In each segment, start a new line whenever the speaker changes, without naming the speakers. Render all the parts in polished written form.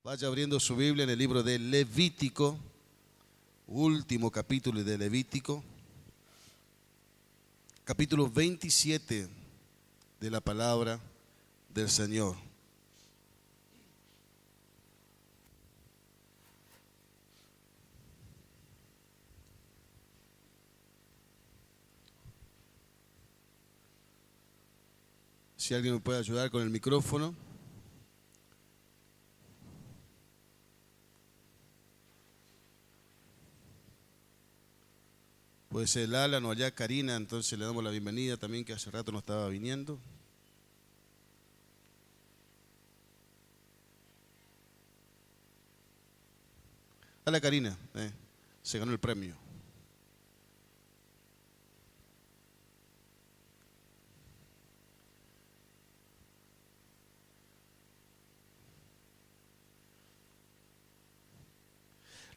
Vaya abriendo su Biblia en el libro de Levítico, último capítulo de Levítico, capítulo 27 de la palabra del Señor. Si alguien me puede ayudar con el micrófono. Puede ser el Alan o allá Karina, entonces le damos la bienvenida también, que hace rato no estaba viniendo. Hola Karina, se ganó el premio.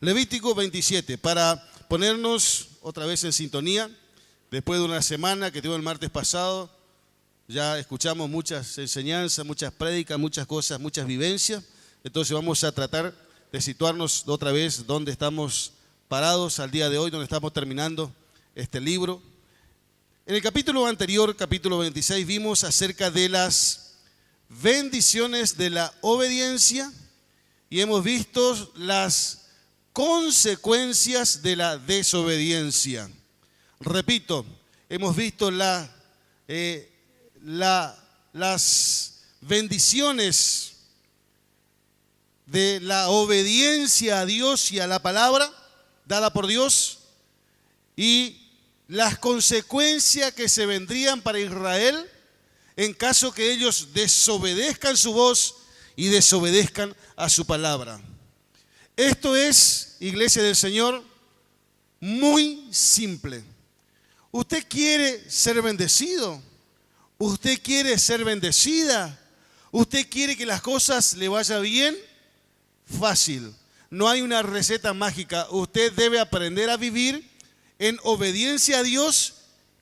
Levítico 27, para ponernos otra vez en sintonía, después de una semana que tuvo el martes pasado, ya escuchamos muchas enseñanzas, muchas prédicas, muchas cosas, muchas vivencias, entonces vamos a tratar de situarnos otra vez donde estamos parados al día de hoy, donde estamos terminando este libro. En el capítulo anterior, capítulo 26, vimos acerca de las bendiciones de la obediencia y hemos visto las consecuencias de la desobediencia. Repito, hemos visto las bendiciones de la obediencia a Dios y a la palabra dada por Dios y las consecuencias que se vendrían para Israel en caso que ellos desobedezcan su voz y desobedezcan a su palabra. Esto es, Iglesia del Señor, muy simple. ¿Usted quiere ser bendecido? ¿Usted quiere ser bendecida? ¿Usted quiere que las cosas le vayan bien? Fácil. No hay una receta mágica. Usted debe aprender a vivir en obediencia a Dios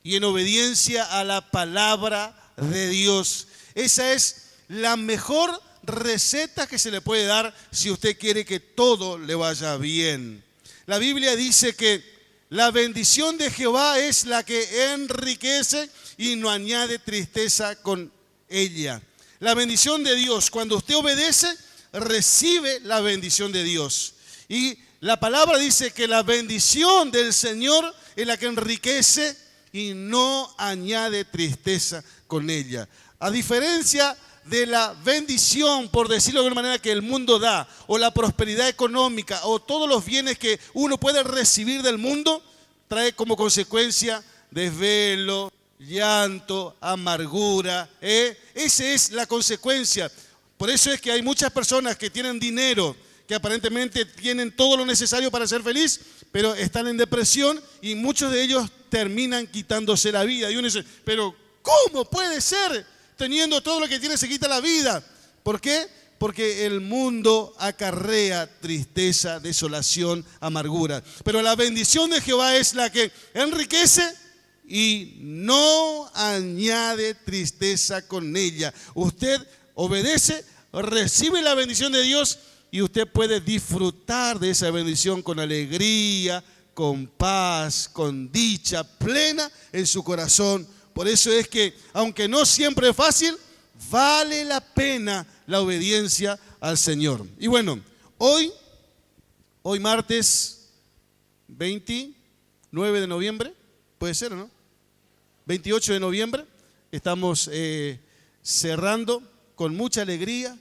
y en obediencia a la palabra de Dios. Esa es la mejor receta que se le puede dar si usted quiere que todo le vaya bien. La Biblia dice que la bendición de Jehová es la que enriquece y no añade tristeza con ella. La bendición de Dios, cuando usted obedece, recibe la bendición de Dios. Y la palabra dice que la bendición del Señor es la que enriquece y no añade tristeza con ella. A diferencia de la bendición, por decirlo de alguna manera, que el mundo da, o la prosperidad económica, o todos los bienes que uno puede recibir del mundo, trae como consecuencia desvelo, llanto, amargura. Esa es la consecuencia. Por eso es que hay muchas personas que tienen dinero, que aparentemente tienen todo lo necesario para ser feliz, pero están en depresión y muchos de ellos terminan quitándose la vida. Y uno dice, pero ¿cómo puede ser? Teniendo todo lo que tiene se quita la vida. ¿Por qué? Porque el mundo acarrea tristeza, desolación, amargura. Pero la bendición de Jehová es la que enriquece y no añade tristeza con ella. Usted obedece, recibe la bendición de Dios y usted puede disfrutar de esa bendición con alegría, con paz, con dicha plena en su corazón. Por eso es que, aunque no siempre es fácil, vale la pena la obediencia al Señor. Y bueno, hoy martes 29 de noviembre, puede ser, ¿no? 28 de noviembre, estamos cerrando con mucha alegría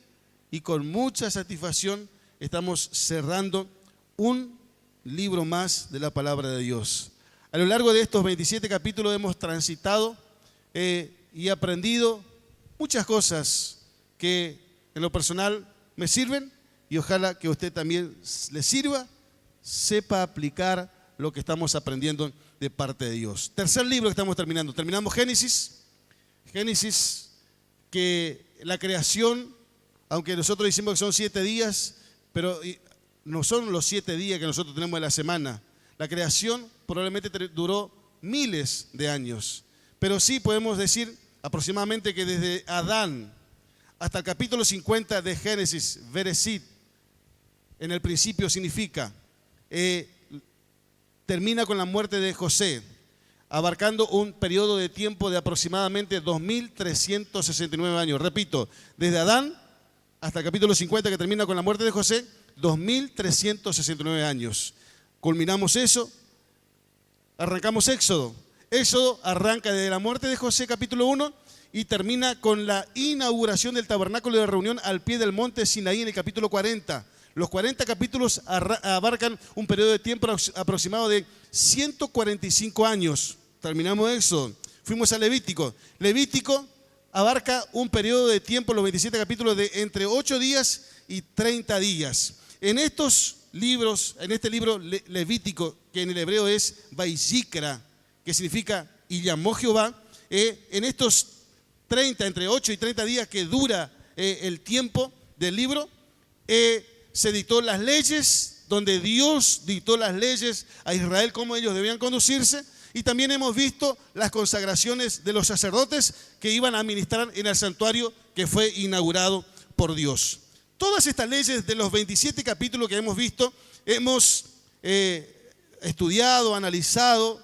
y con mucha satisfacción, estamos cerrando un libro más de la palabra de Dios. A lo largo de estos 27 capítulos hemos transitado y aprendido muchas cosas que en lo personal me sirven y ojalá que a usted también le sirva, sepa aplicar lo que estamos aprendiendo de parte de Dios. Tercer libro que estamos terminando. Terminamos Génesis, que la creación, aunque nosotros decimos que son 7 días, pero no son los 7 días que nosotros tenemos en la semana. La creación probablemente duró miles de años. Pero sí podemos decir aproximadamente que desde Adán hasta el capítulo 50 de Génesis, Bereshit, en el principio significa, termina con la muerte de José, abarcando un periodo de tiempo de aproximadamente 2369 años. Repito, desde Adán hasta el capítulo 50, que termina con la muerte de José, 2369 años. Culminamos eso, arrancamos Éxodo. Éxodo arranca desde la muerte de José, capítulo 1, y termina con la inauguración del tabernáculo de reunión al pie del monte Sinaí en el capítulo 40. Los 40 capítulos abarcan un periodo de tiempo aproximado de 145 años. Terminamos Éxodo. Fuimos a Levítico. Levítico abarca un periodo de tiempo, los 27 capítulos, de entre 8 días y 30 días. En estos libros, en este libro Levítico, que en el hebreo es Vayikra, que significa y llamó Jehová, en estos 30, entre 8 y 30 días que dura el tiempo del libro, se dictó las leyes, donde Dios dictó las leyes a Israel, cómo ellos debían conducirse, y también hemos visto las consagraciones de los sacerdotes que iban a ministrar en el santuario que fue inaugurado por Dios. Todas estas leyes de los 27 capítulos que hemos visto, hemos estudiado, analizado,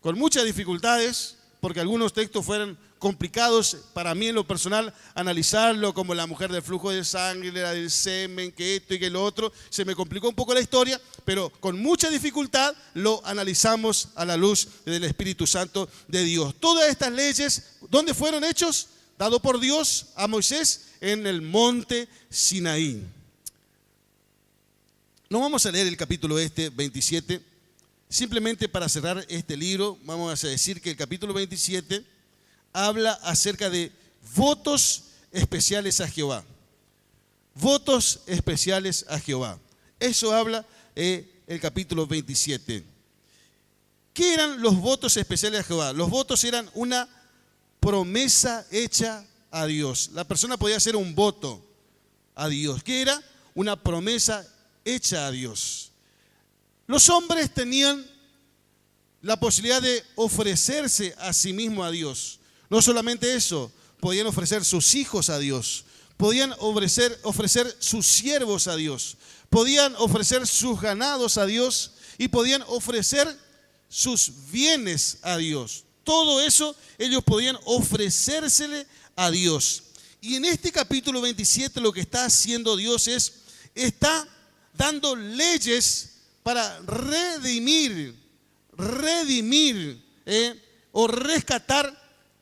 con muchas dificultades, porque algunos textos fueron complicados para mí en lo personal analizarlo, como la mujer del flujo de sangre, la del semen, que esto y que lo otro. Se me complicó un poco la historia, pero con mucha dificultad lo analizamos a la luz del Espíritu Santo de Dios. Todas estas leyes, ¿dónde fueron hechos? Dado por Dios a Moisés en el monte Sinaí. No vamos a leer el capítulo 27, simplemente para cerrar este libro. Vamos a decir que el capítulo 27 habla acerca de votos especiales a Jehová. Votos especiales a Jehová. Eso habla el capítulo 27. ¿Qué eran los votos especiales a Jehová? Los votos eran una promesa hecha a Dios. La persona podía hacer un voto a Dios. ¿Qué era? Una promesa hecha a Dios. Los hombres tenían la posibilidad de ofrecerse a sí mismos a Dios. No solamente eso, podían ofrecer sus hijos a Dios, podían ofrecer sus siervos a Dios, podían ofrecer sus ganados a Dios y podían ofrecer sus bienes a Dios. Todo eso ellos podían ofrecérsele a Dios. Y en este capítulo 27 lo que está haciendo Dios está dando leyes para redimir o rescatar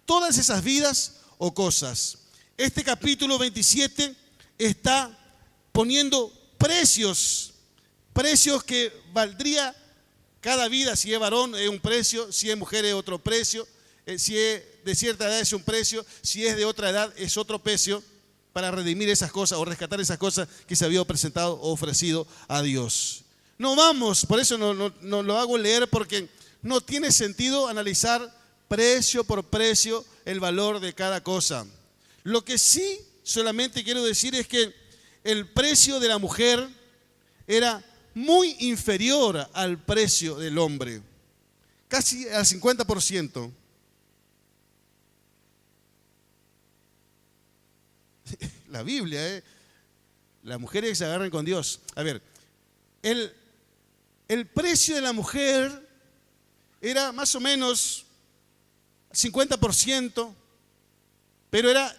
todas esas vidas o cosas. Este capítulo 27 está poniendo precios que valdría cada vida. Si es varón es un precio, si es mujer es otro precio, si es de cierta edad es un precio, si es de otra edad es otro precio, para redimir esas cosas o rescatar esas cosas que se había presentado o ofrecido a Dios. No vamos, por eso no lo hago leer, porque no tiene sentido analizar precio por precio el valor de cada cosa. Lo que sí solamente quiero decir es que el precio de la mujer era muy inferior al precio del hombre, casi al 50%. La Biblia, las mujeres se agarran con Dios. A ver, el precio de la mujer era más o menos 50%, pero era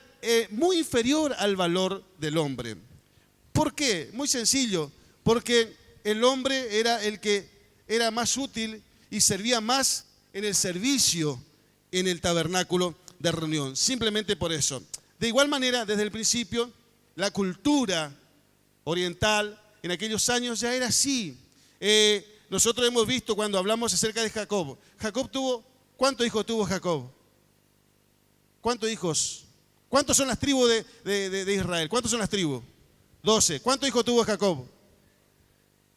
muy inferior al valor del hombre. ¿Por qué? Muy sencillo, porque el hombre era el que era más útil y servía más en el servicio en el tabernáculo de reunión, simplemente por eso. De igual manera, desde el principio, la cultura oriental en aquellos años ya era así. Nosotros hemos visto cuando hablamos acerca de Jacob. ¿Cuántos hijos tuvo Jacob? ¿Cuántos hijos? ¿Cuántos son las tribus de Israel? ¿Cuántos son las tribus? 12. ¿Cuántos hijos tuvo Jacob?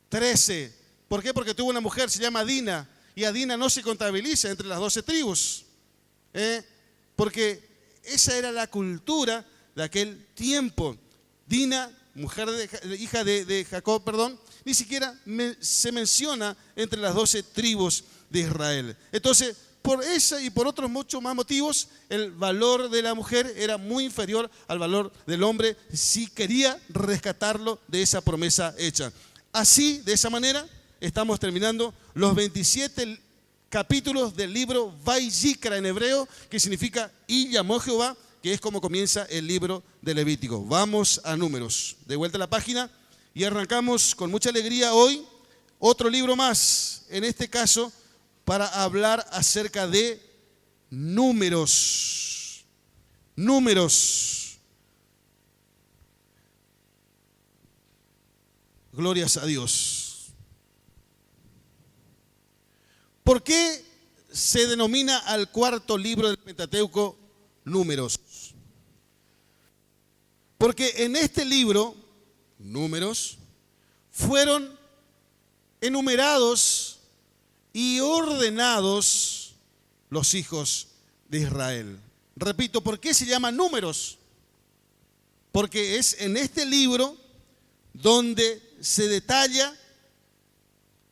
13. ¿Por qué? Porque tuvo una mujer, se llama Dina, y a Dina no se contabiliza entre las 12 tribus. Porque esa era la cultura de aquel tiempo. Dina, hija de Jacob, ni siquiera se menciona entre las 12 tribus de Israel. Entonces, por esa y por otros muchos más motivos, el valor de la mujer era muy inferior al valor del hombre si quería rescatarlo de esa promesa hecha. Así, de esa manera, estamos terminando los 27 capítulos del libro Vayikra en hebreo, que significa y llamó Jehová, que es como comienza el libro de Levítico. Vamos a Números. De vuelta a la página y arrancamos con mucha alegría hoy otro libro más, en este caso para hablar acerca de números. Números. Glorias a Dios. ¿Por qué se denomina al cuarto libro del Pentateuco Números? Porque en este libro, Números, fueron enumerados y ordenados los hijos de Israel. Repito, ¿por qué se llama Números? Porque es en este libro donde se detalla,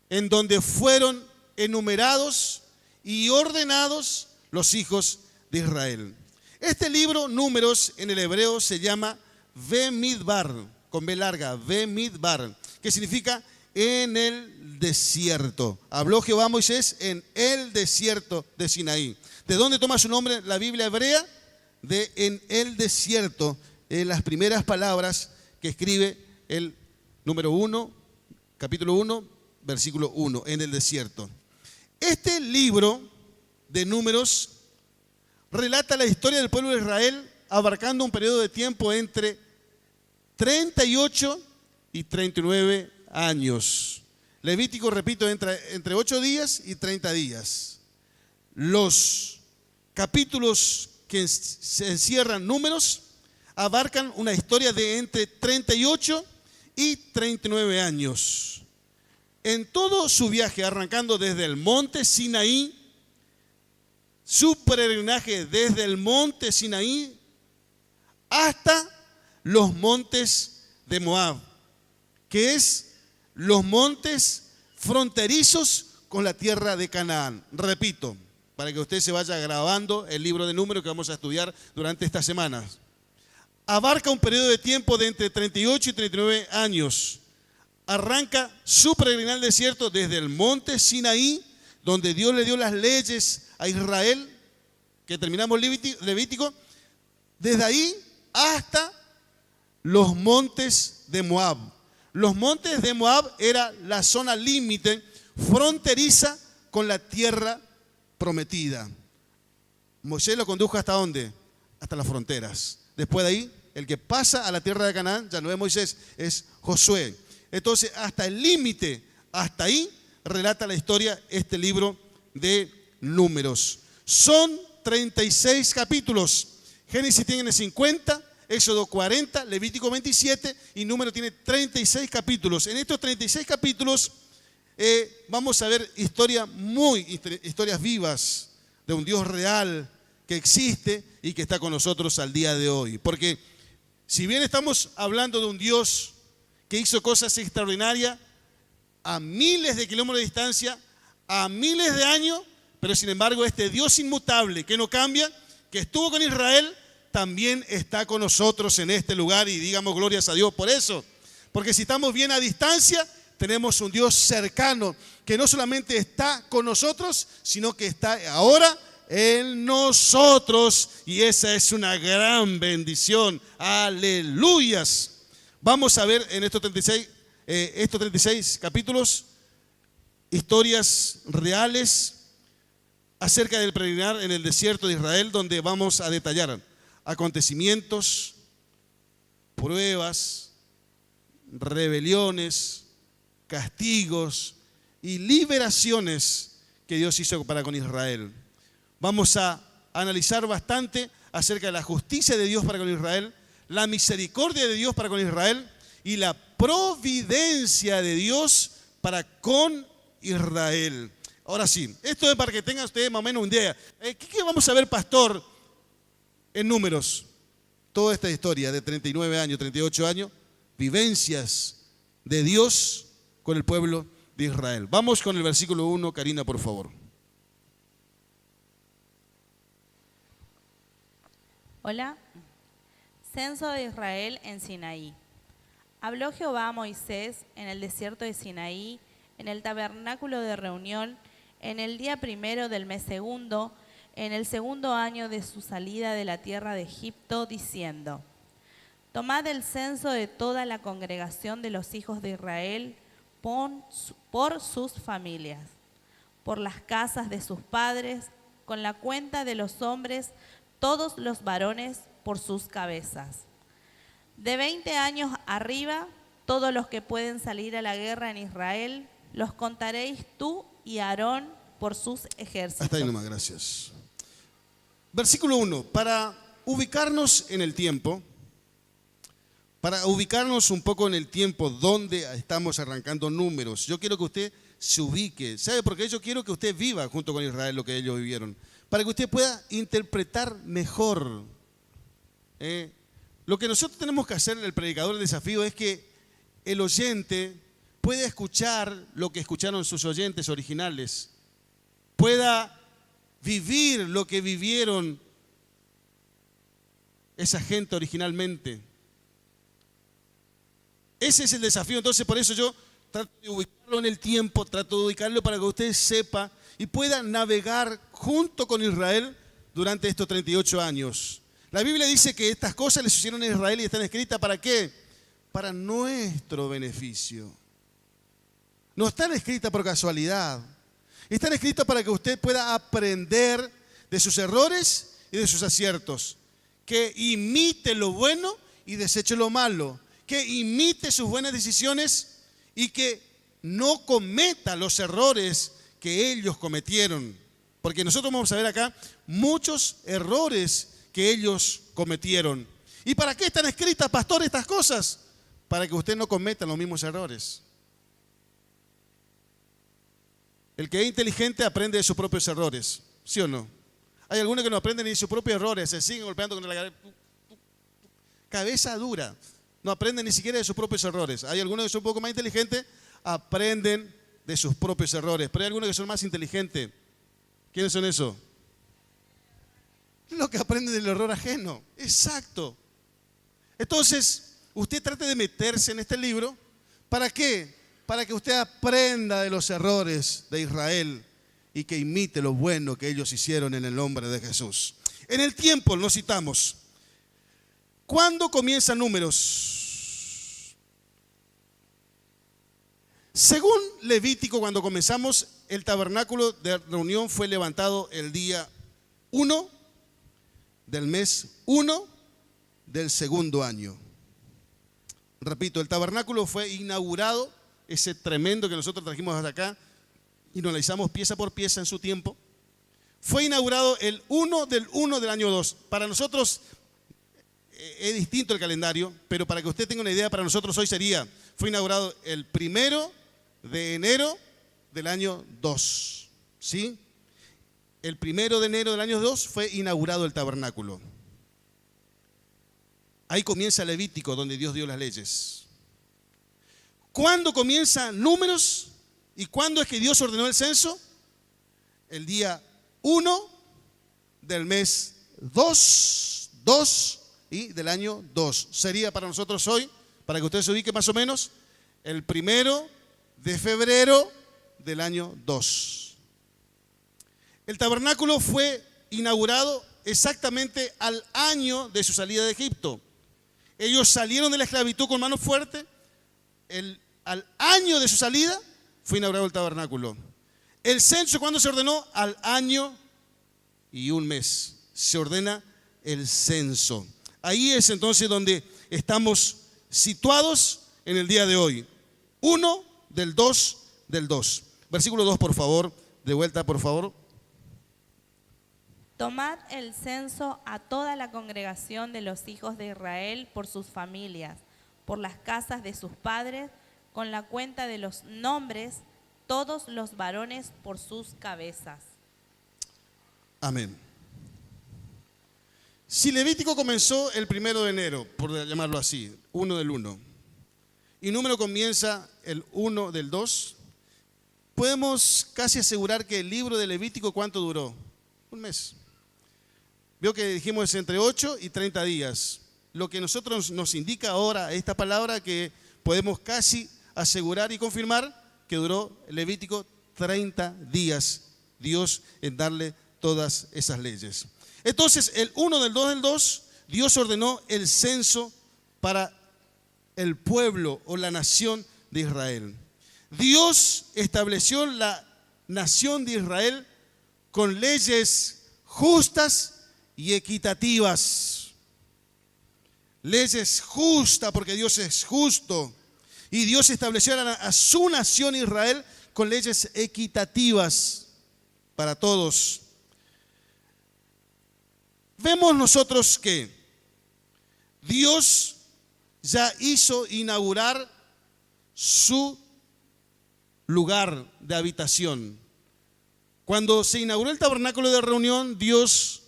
en donde fueron enumerados y ordenados los hijos de Israel. Este libro, Números, en el hebreo se llama Bemidbar, con B larga, Bemidbar, que significa en el desierto. Habló Jehová a Moisés en el desierto de Sinaí. ¿De dónde toma su nombre la Biblia hebrea? De en el desierto, en las primeras palabras que escribe el número 1, capítulo 1, versículo 1, en el desierto. Este libro de Números relata la historia del pueblo de Israel abarcando un periodo de tiempo entre 38 y 39 años. Levítico, repito, entre 8 días y 30 días. Los capítulos que se encierran Números abarcan una historia de entre 38 y 39 años. En todo su viaje, arrancando desde el monte Sinaí, su peregrinaje desde el monte Sinaí hasta los montes de Moab, que es los montes fronterizos con la tierra de Canaán. Repito, para que usted se vaya grabando el libro de Números que vamos a estudiar durante estas semanas. Abarca un periodo de tiempo de entre 38 y 39 años. Arranca su peregrinaje al desierto desde el monte Sinaí, donde Dios le dio las leyes a Israel, que terminamos Levítico, desde ahí hasta los montes de Moab. Los montes de Moab era la zona límite fronteriza con la tierra prometida. Moisés lo condujo ¿hasta dónde? Hasta las fronteras. Después de ahí, el que pasa a la tierra de Canaán ya no es Moisés, es Josué. Entonces, hasta el límite, hasta ahí, relata la historia este libro de Números. Son 36 capítulos. Génesis tiene 50, Éxodo 40, Levítico 27 y Número tiene 36 capítulos. En estos 36 capítulos vamos a ver historias vivas de un Dios real que existe y que está con nosotros al día de hoy. Porque si bien estamos hablando de un Dios que hizo cosas extraordinarias a miles de kilómetros de distancia, a miles de años, pero sin embargo este Dios inmutable que no cambia, que estuvo con Israel, también está con nosotros en este lugar y digamos glorias a Dios por eso. Porque si estamos bien a distancia, tenemos un Dios cercano que no solamente está con nosotros, sino que está ahora en nosotros y esa es una gran bendición. Aleluyas. Vamos a ver en estos 36 capítulos historias reales acerca del peregrinar en el desierto de Israel, donde vamos a detallar acontecimientos, pruebas, rebeliones, castigos y liberaciones que Dios hizo para con Israel. Vamos a analizar bastante acerca de la justicia de Dios para con Israel, la misericordia de Dios para con Israel y la providencia de Dios para con Israel. Ahora sí, esto es para que tengan ustedes más o menos una idea. ¿Qué vamos a ver, pastor, en Números? Toda esta historia de 39 años, 38 años, vivencias de Dios con el pueblo de Israel. Vamos con el versículo 1, Karina, por favor.
Hola. Censo de Israel en Sinaí. Habló Jehová a Moisés en el desierto de Sinaí, en el tabernáculo de reunión, en el día primero del mes segundo, en el segundo año de su salida de la tierra de Egipto, diciendo: Tomad el censo de toda la congregación de los hijos de Israel por sus familias, por las casas de sus padres, con la cuenta de los hombres, todos los varones por sus cabezas. De 20 años arriba, todos los que pueden salir a la guerra en Israel, los contaréis tú y Aarón por sus ejércitos.
Hasta ahí nomás, gracias. Versículo 1, para ubicarnos en el tiempo, para ubicarnos un poco en el tiempo donde estamos arrancando números, yo quiero que usted se ubique. ¿Sabe por qué? Yo quiero que usted viva junto con Israel lo que ellos vivieron, para que usted pueda interpretar mejor. Lo que nosotros tenemos que hacer, el predicador, el desafío es que el oyente pueda escuchar lo que escucharon sus oyentes originales, pueda vivir lo que vivieron esa gente originalmente. Ese es el desafío. Entonces, por eso yo trato de ubicarlo en el tiempo, trato de ubicarlo para que usted sepa y pueda navegar junto con Israel durante estos 38 años. La Biblia dice que estas cosas le sucedieron a Israel y están escritas ¿para qué? Para nuestro beneficio. No están escritas por casualidad. Están escritas para que usted pueda aprender de sus errores y de sus aciertos. Que imite lo bueno y deseche lo malo. Que imite sus buenas decisiones y que no cometa los errores que ellos cometieron. Porque nosotros vamos a ver acá muchos errores que ellos cometieron. ¿Y para qué están escritas, pastor, estas cosas? Para que usted no cometa los mismos errores. El que es inteligente aprende de sus propios errores, ¿sí o no? Hay algunos que no aprenden ni de sus propios errores, se siguen golpeando con la cabeza dura. No aprenden ni siquiera de sus propios errores. Hay algunos que son un poco más inteligentes, aprenden de sus propios errores. Pero hay algunos que son más inteligentes. ¿Quiénes son esos? Los que aprenden del error ajeno. Exacto. Entonces, usted trate de meterse en este libro. ¿Para qué? Para que usted aprenda de los errores de Israel y que imite lo bueno que ellos hicieron en el nombre de Jesús. En el tiempo nos citamos. ¿Cuándo comienzan Números? Según Levítico, cuando comenzamos, el tabernáculo de reunión fue levantado el día 1 del mes 1 del segundo año. Repito, el tabernáculo fue inaugurado, ese tremendo que nosotros trajimos hasta acá y lo analizamos pieza por pieza en su tiempo. Fue inaugurado el 1 del año 2. Para nosotros es distinto el calendario, pero para que usted tenga una idea, para nosotros hoy fue inaugurado el 1 de enero del año 2. ¿Sí? El 1 de enero del año 2 fue inaugurado el tabernáculo. Ahí comienza Levítico, donde Dios dio las leyes. ¿Cuándo comienza Números? ¿Y cuándo es que Dios ordenó el censo? El día 1 del mes 2 y del año 2. Sería para nosotros hoy, para que usted se ubique más o menos, el 1 de febrero del año 2. El tabernáculo fue inaugurado exactamente al año de su salida de Egipto. Ellos salieron de la esclavitud con mano fuerte. Al año de su salida fue inaugurado el tabernáculo. El censo, ¿cuándo se ordenó? Al año y un mes se ordena el censo. Ahí es entonces donde estamos situados en el día de hoy. 1 del 2 del 2. Versículo 2, por favor. De vuelta, por favor.
Tomad el censo a toda la congregación de los hijos de Israel por sus familias, por las casas de sus padres, con la cuenta de los nombres, todos los varones por sus cabezas.
Amén. Si Levítico comenzó el 1 de enero, por llamarlo así, 1 del 1, y Número comienza el 1 del 2, podemos casi asegurar que el libro de Levítico, ¿cuánto duró? Un mes. Veo que dijimos entre 8 y 30 días. Lo que nosotros nos indica ahora esta palabra que podemos casi asegurar y confirmar que duró Levítico 30 días Dios en darle todas esas leyes. Entonces, el 1 del 2 del 2, Dios ordenó el censo para el pueblo o la nación de Israel. Dios estableció la nación de Israel con leyes justas y equitativas. Leyes justas porque Dios es justo. Y Dios estableció a su nación Israel con leyes equitativas para todos. Vemos nosotros que Dios ya hizo inaugurar su lugar de habitación. Cuando se inauguró el tabernáculo de reunión, Dios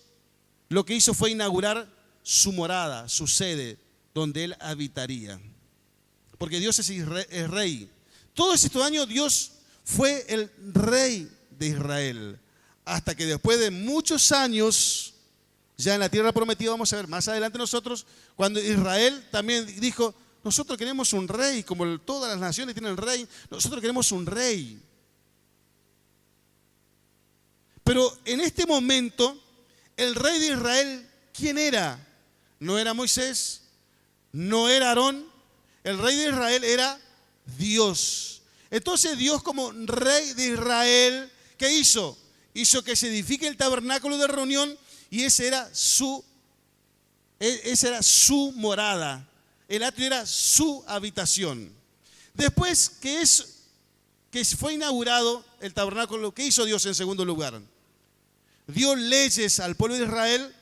lo que hizo fue inaugurar su morada, su sede, donde Él habitaría. Porque Dios es rey. Todos estos años Dios fue el rey de Israel. Hasta que después de muchos años, ya en la tierra prometida, vamos a ver más adelante nosotros, cuando Israel también dijo, nosotros queremos un rey, como todas las naciones tienen rey, nosotros queremos un rey. Pero en este momento, el rey de Israel, ¿quién era? No era Moisés, no era Aarón, el rey de Israel era Dios. Entonces Dios como rey de Israel, ¿qué hizo? Hizo que se edifique el tabernáculo de reunión y esa era su morada. El atrio era su habitación. Después que fue inaugurado el tabernáculo, ¿qué hizo Dios en segundo lugar? Dio leyes al pueblo de Israel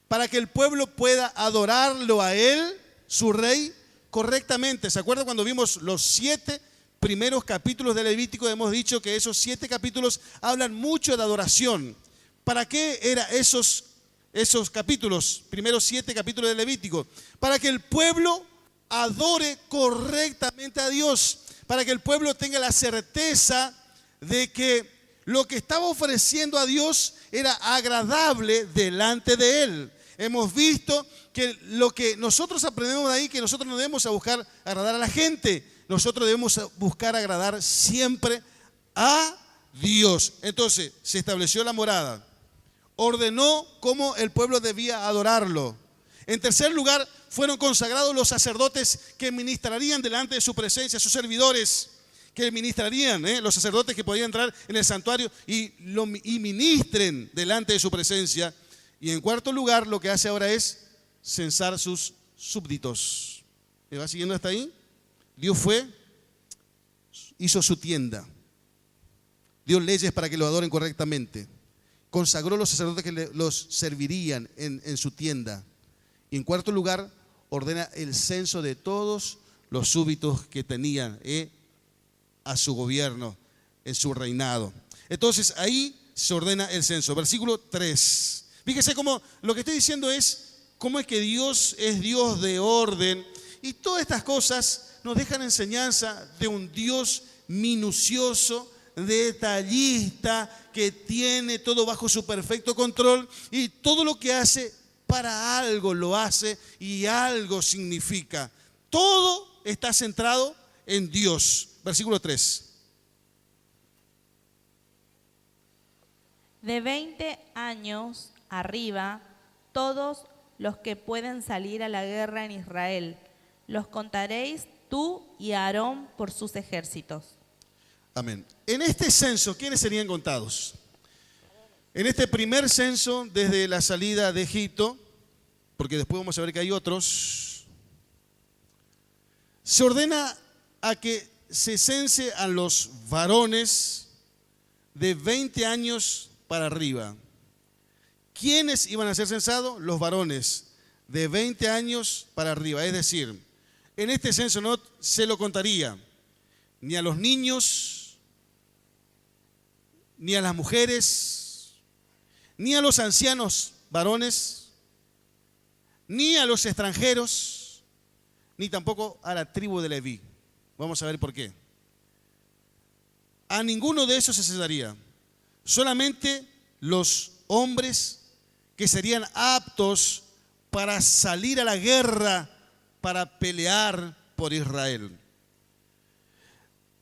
para que el pueblo pueda adorarlo a Él, su rey, correctamente. ¿Se acuerdan cuando vimos los 7 primeros capítulos de Levítico? Hemos dicho que esos 7 capítulos hablan mucho de adoración. ¿Para qué eran esos capítulos, primeros 7 capítulos de Levítico? Para que el pueblo adore correctamente a Dios, para que el pueblo tenga la certeza de que lo que estaba ofreciendo a Dios era agradable delante de Él. Hemos visto que lo que nosotros aprendemos de ahí, que nosotros no debemos buscar agradar a la gente, nosotros debemos buscar agradar siempre a Dios. Entonces, se estableció la morada, ordenó cómo el pueblo debía adorarlo. En tercer lugar, fueron consagrados los sacerdotes que ministrarían delante de su presencia, sus servidores que ministrarían, los sacerdotes que podían entrar en el santuario y ministren delante de su presencia. Y en cuarto lugar, lo que hace ahora es censar sus súbditos. ¿Me va siguiendo hasta ahí? Dios hizo su tienda, dio leyes para que lo adoren correctamente, consagró los sacerdotes que los servirían en su tienda. Y en cuarto lugar, ordena el censo de todos los súbditos que tenían a su gobierno, en su reinado. Entonces ahí se ordena el censo. Versículo 3. Fíjese cómo lo que estoy diciendo es cómo es que Dios es Dios de orden. Y todas estas cosas nos dejan enseñanza de un Dios minucioso, detallista, que tiene todo bajo su perfecto control y todo lo que hace para algo lo hace y algo significa. Todo está centrado en Dios. Versículo 3.
De 20 años arriba, todos los que pueden salir a la guerra en Israel, los contaréis tú y Aarón por sus ejércitos.
Amén. En este censo, ¿quiénes serían contados? En este primer censo, desde la salida de Egipto, porque después vamos a ver que hay otros, se ordena a que se cense a los varones de 20 años para arriba. ¿Quiénes iban a ser censados? Los varones de 20 años para arriba. Es decir, en este censo no se lo contaría ni a los niños, ni a las mujeres, ni a los ancianos varones, ni a los extranjeros, ni tampoco a la tribu de Leví. Vamos a ver por qué. A ninguno de esos se cesaría. Solamente los hombres que serían aptos para salir a la guerra, para pelear por Israel.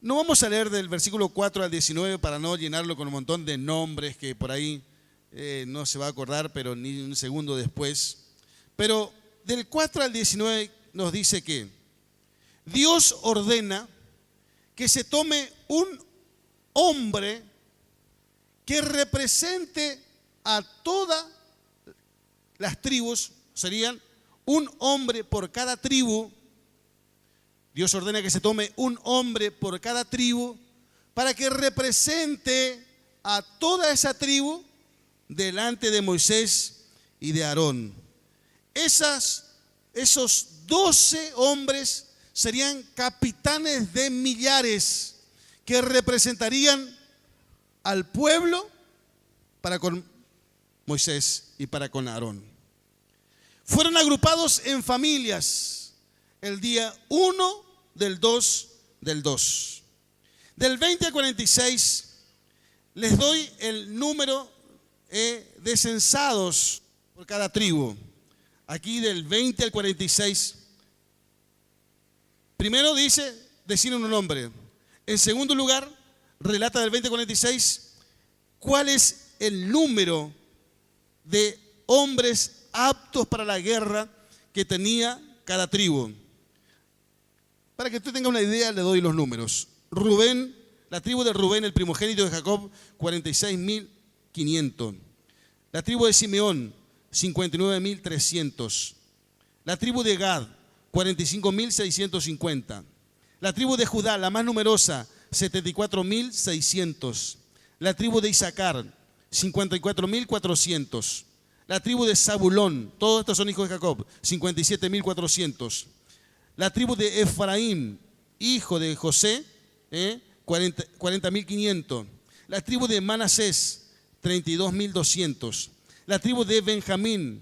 No vamos a leer del versículo 4 al 19 para no llenarlo con un montón de nombres que por ahí no se va a acordar, pero ni un segundo después. Pero del 4 al 19 nos dice que Dios ordena que se tome un hombre que represente a todas las tribus, serían un hombre por cada tribu. Dios ordena que se tome un hombre por cada tribu para que represente a toda esa tribu delante de Moisés y de Aarón. Esos 12 hombres serían capitanes de millares que representarían al pueblo para con Moisés y para con Aarón. Fueron agrupados en familias el día 1 del 2 del 2. Del 20 al 46 les doy el número de censados por cada tribu. Aquí del 20 al 46, primero dice, deciden un nombre. En segundo lugar, relata del 20 al 46 cuál es el número de hombres aptos para la guerra que tenía cada tribu. Para que usted tenga una idea, le doy los números. Rubén, la tribu de Rubén, el primogénito de Jacob, 46.500. La tribu de Simeón, 59.300. La tribu de Gad, 45.650. La tribu de Judá, la más numerosa, 74.600. La tribu de Isaacar, 54.400. La tribu de Zabulón, todos estos son hijos de Jacob, 57.400. La tribu de Efraín, hijo de José, 40.500. La tribu de Manasés, 32.200. La tribu de Benjamín,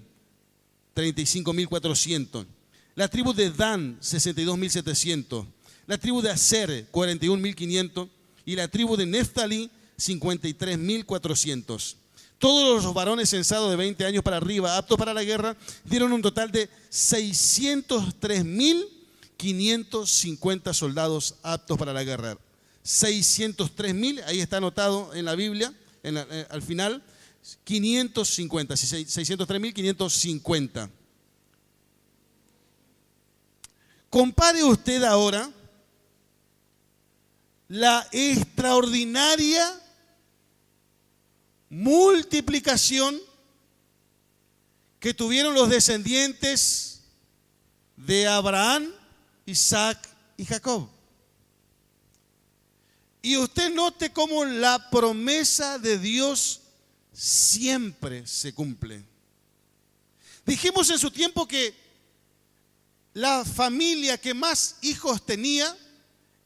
35.400. La tribu de Dan, 62.700. La tribu de Aser, 41.500. Y la tribu de Neftalí, 53.400. Todos los varones censados de 20 años para arriba, aptos para la guerra, dieron un total de 603.550 soldados aptos para la guerra. 603.000, ahí está anotado en la Biblia, al final, 550, 603.550. Compare usted ahora la extraordinaria multiplicación que tuvieron los descendientes de Abraham, Isaac y Jacob. Y usted note cómo la promesa de Dios siempre se cumple. Dijimos en su tiempo que la familia que más hijos tenía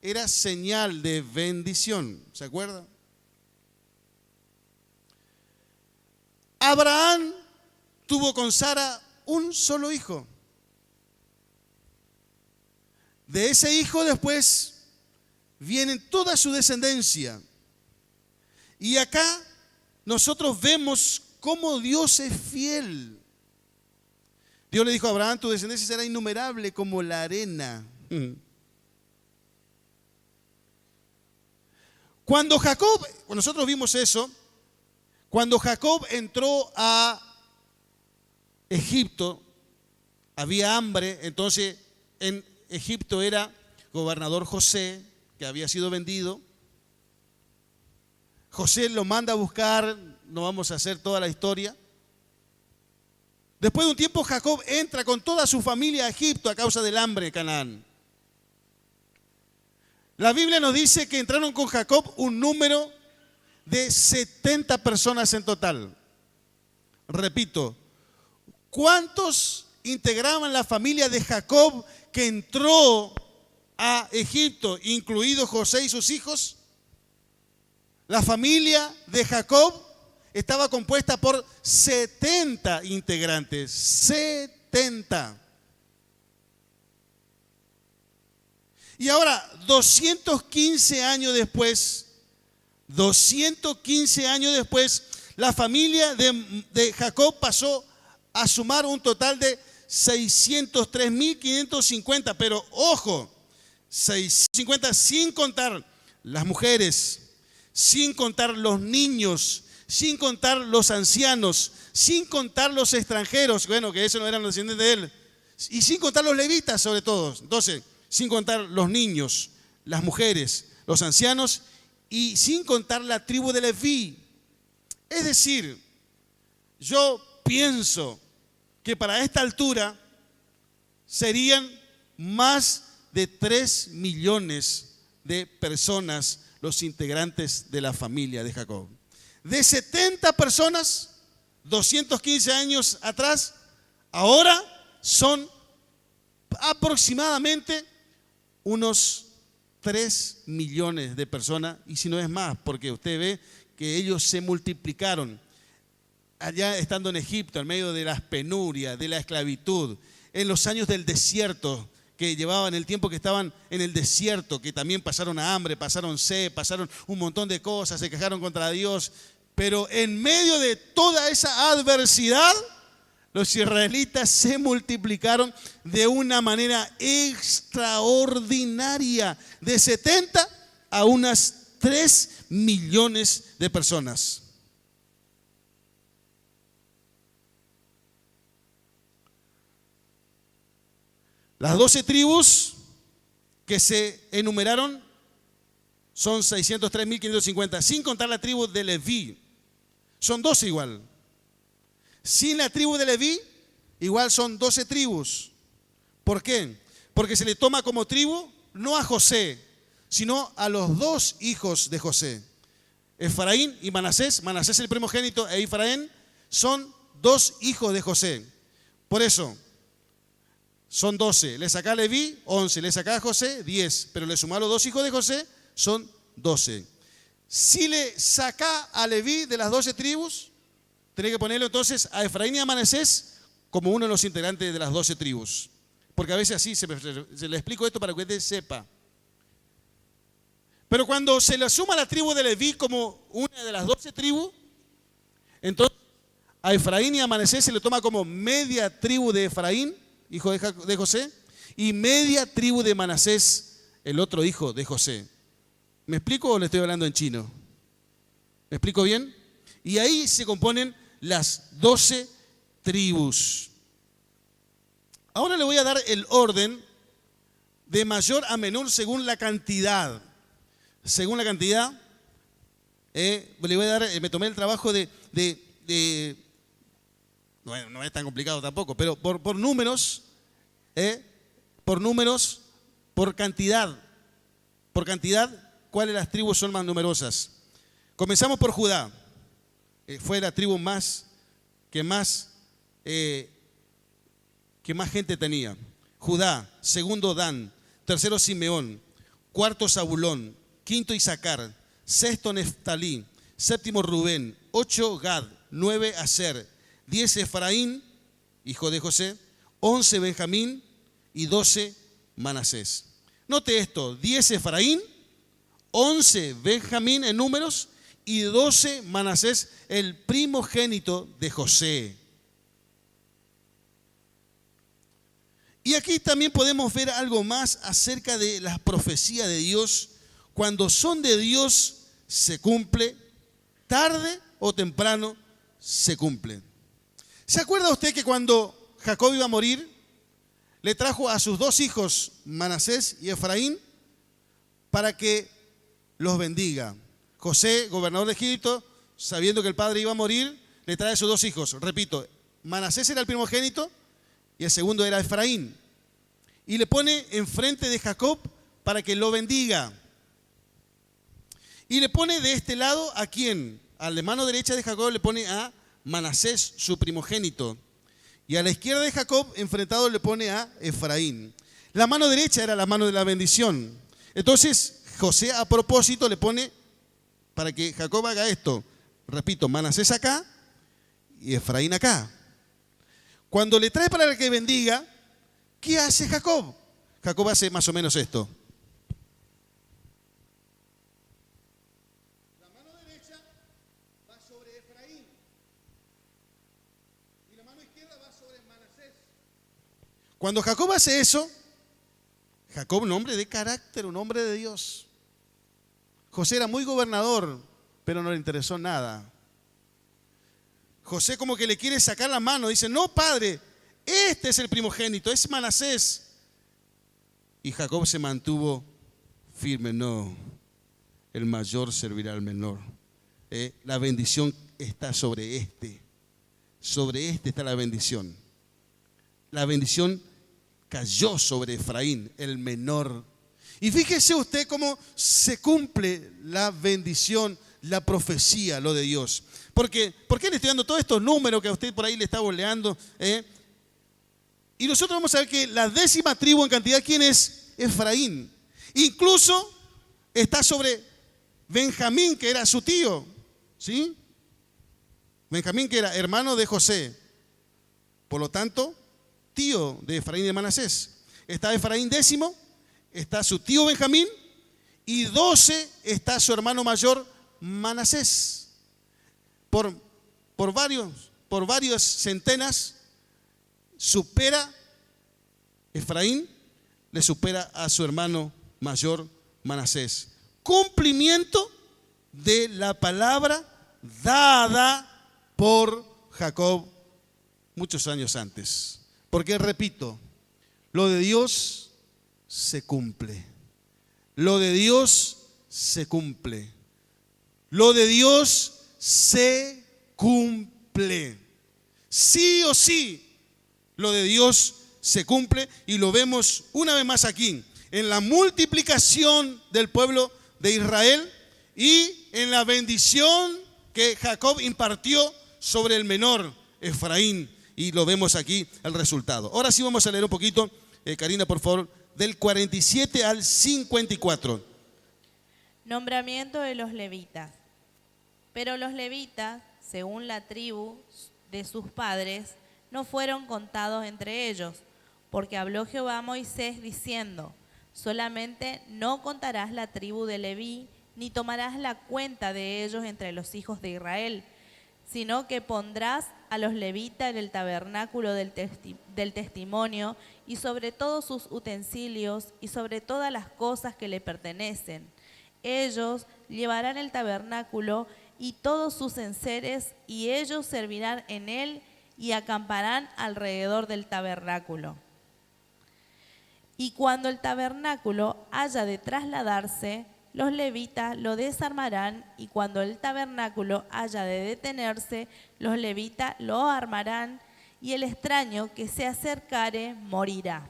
era señal de bendición. ¿Se acuerda? Abraham tuvo con Sara un solo hijo. De ese hijo después viene toda su descendencia. Y acá nosotros vemos cómo Dios es fiel. Dios le dijo a Abraham, tu descendencia será innumerable como la arena. Cuando nosotros vimos eso, cuando Jacob entró a Egipto, había hambre, entonces en Egipto era gobernador José, que había sido vendido. José lo manda a buscar, no vamos a hacer toda la historia. Después de un tiempo Jacob entra con toda su familia a Egipto a causa del hambre en Canaán. La Biblia nos dice que entraron con Jacob un número de 70 personas en total. Repito, ¿cuántos integraban la familia de Jacob que entró a Egipto, incluido José y sus hijos? La familia de Jacob estaba compuesta por 70 integrantes. 70. Y ahora, 215 años después, la familia de Jacob pasó a sumar un total de 603.550, pero ojo, 650 sin contar las mujeres, sin contar los niños, sin contar los ancianos, sin contar los extranjeros, bueno, que eso no eran los descendientes de él, y sin contar los levitas sobre todo. Entonces, sin contar los niños, las mujeres, los ancianos y sin contar la tribu de Leví. Es decir, yo pienso que para esta altura serían más de 3 millones de personas los integrantes de la familia de Jacob. De 70 personas, 215 años atrás, ahora son aproximadamente unos 3 millones de personas, y si no es más, porque usted ve que ellos se multiplicaron allá estando en Egipto, en medio de las penurias, de la esclavitud, en los años del desierto, que llevaban el tiempo que estaban en el desierto, que también pasaron hambre, pasaron sed, pasaron un montón de cosas, se quejaron contra Dios, pero en medio de toda esa adversidad, los israelitas se multiplicaron de una manera extraordinaria, de 70 a unas 3 millones de personas. Las 12 tribus que se enumeraron son 603.550, sin contar la tribu de Leví. Son 12 igual. Sin la tribu de Leví, igual son 12 tribus. ¿Por qué? Porque se le toma como tribu no a José, sino a los 2 hijos de José, Efraín y Manasés. Manasés el primogénito e Efraín son 2 hijos de José. Por eso, son 12. Le saca a Leví, 11. Le saca a José, 10. Pero le suma a los 2 hijos de José, son 12. Si le saca a Leví de las 12 tribus, tiene que ponerlo entonces a Efraín y a Manasés como uno de los integrantes de las 12 tribus. Porque a veces así se le explico esto para que usted sepa. Pero cuando se le suma a la tribu de Leví como una de las 12 tribus, entonces a Efraín y a Manasés se le toma como media tribu de Efraín, hijo de José, y media tribu de Manasés, el otro hijo de José. ¿Me explico o le estoy hablando en chino? ¿Me explico bien? Y ahí se componen las 12 tribus. Ahora le voy a dar el orden de mayor a menor según la cantidad. Según la cantidad, le voy a dar, me tomé el trabajo bueno, no es tan complicado tampoco, pero por números, por cantidad, ¿cuáles las tribus son más numerosas? Comenzamos por Judá. Fue la tribu que más gente tenía. Judá, segundo Dan, tercero Simeón, cuarto Zabulón, quinto Isaacar, sexto Neftalí, séptimo Rubén, 8 Gad, 9 Aser, 10 Efraín, hijo de José, 11 Benjamín y 12 Manasés. Note esto, 10 Efraín, 11 Benjamín en números y 12 Manasés, el primogénito de José. Y aquí también podemos ver algo más acerca de las profecías de Dios. Cuando son de Dios se cumple, tarde o temprano se cumple. ¿Se acuerda usted que cuando Jacob iba a morir, le trajo a sus 2 hijos, Manasés y Efraín, para que los bendiga? José, gobernador de Egipto, sabiendo que el padre iba a morir, le trae a sus 2 hijos. Repito, Manasés era el primogénito y el segundo era Efraín. Y le pone enfrente de Jacob para que lo bendiga. Y le pone de este lado a quién? A la mano derecha de Jacob le pone a Manasés, su primogénito. Y a la izquierda de Jacob, enfrentado, le pone a Efraín. La mano derecha era la mano de la bendición. Entonces, José a propósito le pone, para que Jacob haga esto, repito, Manasés acá y Efraín acá. Cuando le trae para que bendiga, ¿qué hace Jacob? Jacob hace más o menos esto. La mano derecha va sobre Efraín Cuando Jacob hace eso, Jacob, un hombre de carácter, un hombre de Dios. José era muy gobernador, pero no le interesó nada. José como que le quiere sacar la mano, dice, no, padre, este es el primogénito, es Manasés. Y Jacob se mantuvo firme, no, el mayor servirá al menor. La bendición está sobre este está la bendición. La bendición cayó sobre Efraín, el menor. Y fíjese usted cómo se cumple la bendición, la profecía, lo de Dios. Porque, ¿por qué le estoy dando todos estos números que a usted por ahí le está boleando? Y nosotros vamos a ver que la 10ª tribu en cantidad, ¿quién es? Efraín. Incluso está sobre Benjamín, que era su tío, ¿sí? Benjamín, que era hermano de José. Por lo tanto, tío de Efraín y de Manasés. Está Efraín 10º, está su tío Benjamín, y 12 está su hermano mayor Manasés. Por varias centenas supera Efraín, le supera a su hermano mayor Manasés. Cumplimiento de la palabra dada por Jacob muchos años antes. Porque repito, lo de Dios se cumple. Lo de Dios se cumple. Lo de Dios se cumple. Sí o sí, lo de Dios se cumple, y lo vemos una vez más aquí, en la multiplicación del pueblo de Israel y en la bendición que Jacob impartió sobre el menor Efraín, y lo vemos aquí el resultado. Ahora sí vamos a leer un poquito, Karina, por favor, del 47 al 54.
Nombramiento de los levitas. Pero los levitas, según la tribu de sus padres, no fueron contados entre ellos, porque habló Jehová a Moisés diciendo, solamente no contarás la tribu de Leví, ni tomarás la cuenta de ellos entre los hijos de Israel, sino que pondrás a los levitas en el tabernáculo del testimonio, y sobre todos sus utensilios, y sobre todas las cosas que le pertenecen. Ellos llevarán el tabernáculo y todos sus enseres, y ellos servirán en él y acamparán alrededor del tabernáculo. Y cuando el tabernáculo haya de trasladarse, los levitas lo desarmarán, y cuando el tabernáculo haya de detenerse, los levitas lo armarán, y el extraño que se acercare morirá.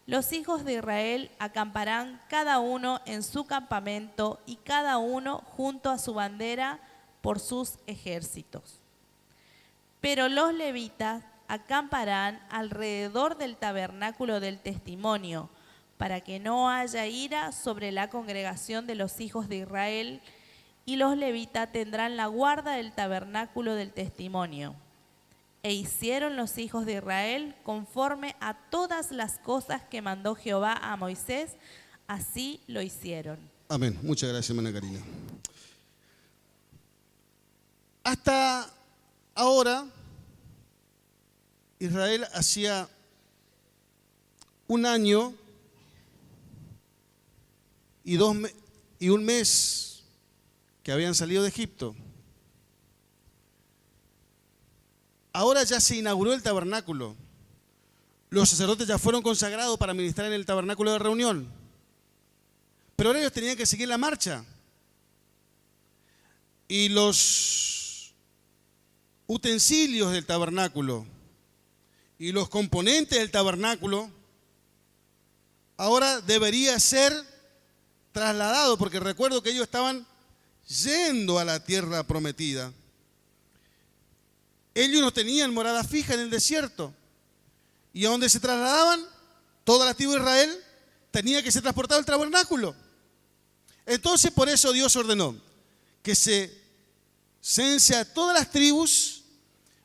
Los hijos de Israel acamparán cada uno en su campamento, y cada uno junto a su bandera por sus ejércitos. Pero los levitas acamparán alrededor del tabernáculo del testimonio, para que no haya ira sobre la congregación de los hijos de Israel, y los levitas tendrán la guarda del tabernáculo del testimonio. E hicieron los hijos de Israel conforme a todas las cosas que mandó Jehová a Moisés, así lo hicieron.
Amén. Muchas gracias, hermana Karina. Hasta ahora, Israel hacía un año y un mes que habían salido de Egipto. Ahora ya se inauguró el tabernáculo. Los sacerdotes ya fueron consagrados para ministrar en el tabernáculo de reunión. Pero ahora ellos tenían que seguir la marcha. Y los utensilios del tabernáculo y los componentes del tabernáculo ahora debería ser trasladado, porque recuerdo que ellos estaban yendo a la tierra prometida. Ellos no tenían morada fija en el desierto, y a donde se trasladaban, toda la tribu de Israel tenía que ser transportado el tabernáculo. Entonces por eso Dios ordenó que se cense a todas las tribus,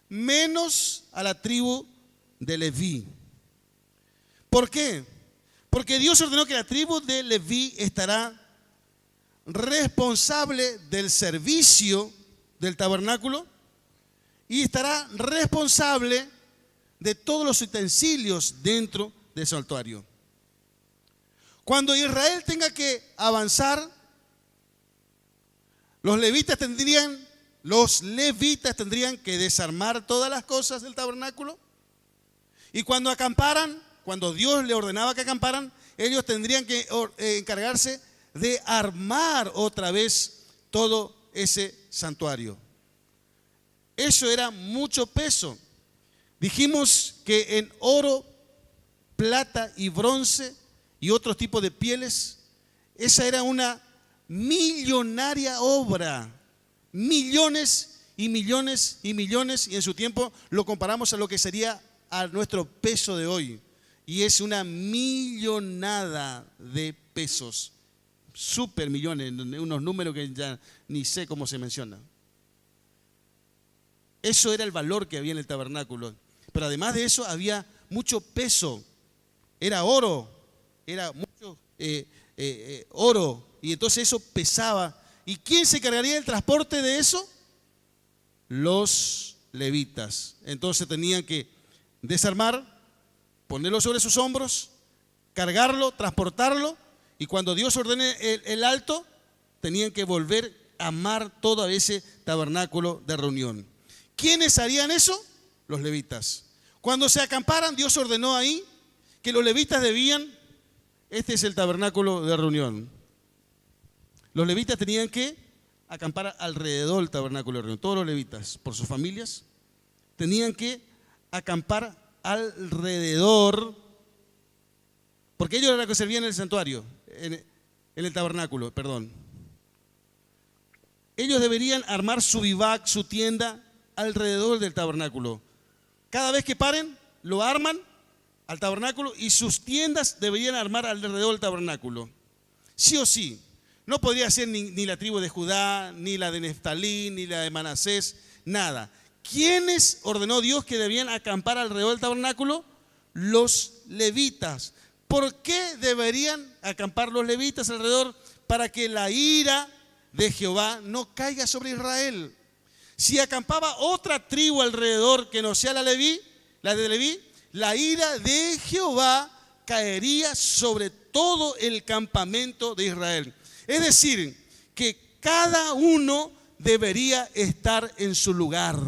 menos a la tribu de Leví. ¿Por qué? Porque Dios ordenó que la tribu de Leví estará responsable del servicio del tabernáculo y estará responsable de todos los utensilios dentro del santuario. Cuando Israel tenga que avanzar, los levitas tendrían que desarmar todas las cosas del tabernáculo. Y cuando acamparan, cuando Dios le ordenaba que acamparan, ellos tendrían que encargarse de armar otra vez todo ese santuario. Eso era mucho peso. Dijimos que en oro, plata y bronce y otros tipos de pieles, esa era una millonaria obra. Millones y millones y millones, y en su tiempo lo comparamos a lo que sería a nuestro peso de hoy. Y es una millonada de pesos. Super millones, unos números que ya ni sé cómo se mencionan. Eso era el valor que había en el tabernáculo. Pero además de eso había mucho peso. Era oro, era mucho oro. Y entonces eso pesaba. ¿Y quién se cargaría del transporte de eso? Los levitas. Entonces tenían que desarmar, ponerlo sobre sus hombros, cargarlo, transportarlo, y cuando Dios ordene el alto, tenían que volver a armar todo ese tabernáculo de reunión. ¿Quiénes harían eso? Los levitas. Cuando se acamparan, Dios ordenó ahí que los levitas debían, este es el tabernáculo de reunión. Los levitas tenían que acampar alrededor del tabernáculo de reunión. Todos los levitas, por sus familias, tenían que acampar alrededor, porque ellos eran los que servían en el santuario, en el tabernáculo, perdón. Ellos deberían armar su vivac, su tienda, alrededor del tabernáculo. Cada vez que paren, lo arman al tabernáculo y sus tiendas deberían armar alrededor del tabernáculo. Sí o sí. No podría ser ni la tribu de Judá, ni la de Neftalí, ni la de Manasés, nada. ¿Quiénes ordenó Dios que debían acampar alrededor del tabernáculo? Los levitas. ¿Por qué deberían acampar los levitas alrededor? Para que la ira de Jehová no caiga sobre Israel. Si acampaba otra tribu alrededor que no sea la de Leví, la ira de Jehová caería sobre todo el campamento de Israel. Es decir, que cada uno debería estar en su lugar.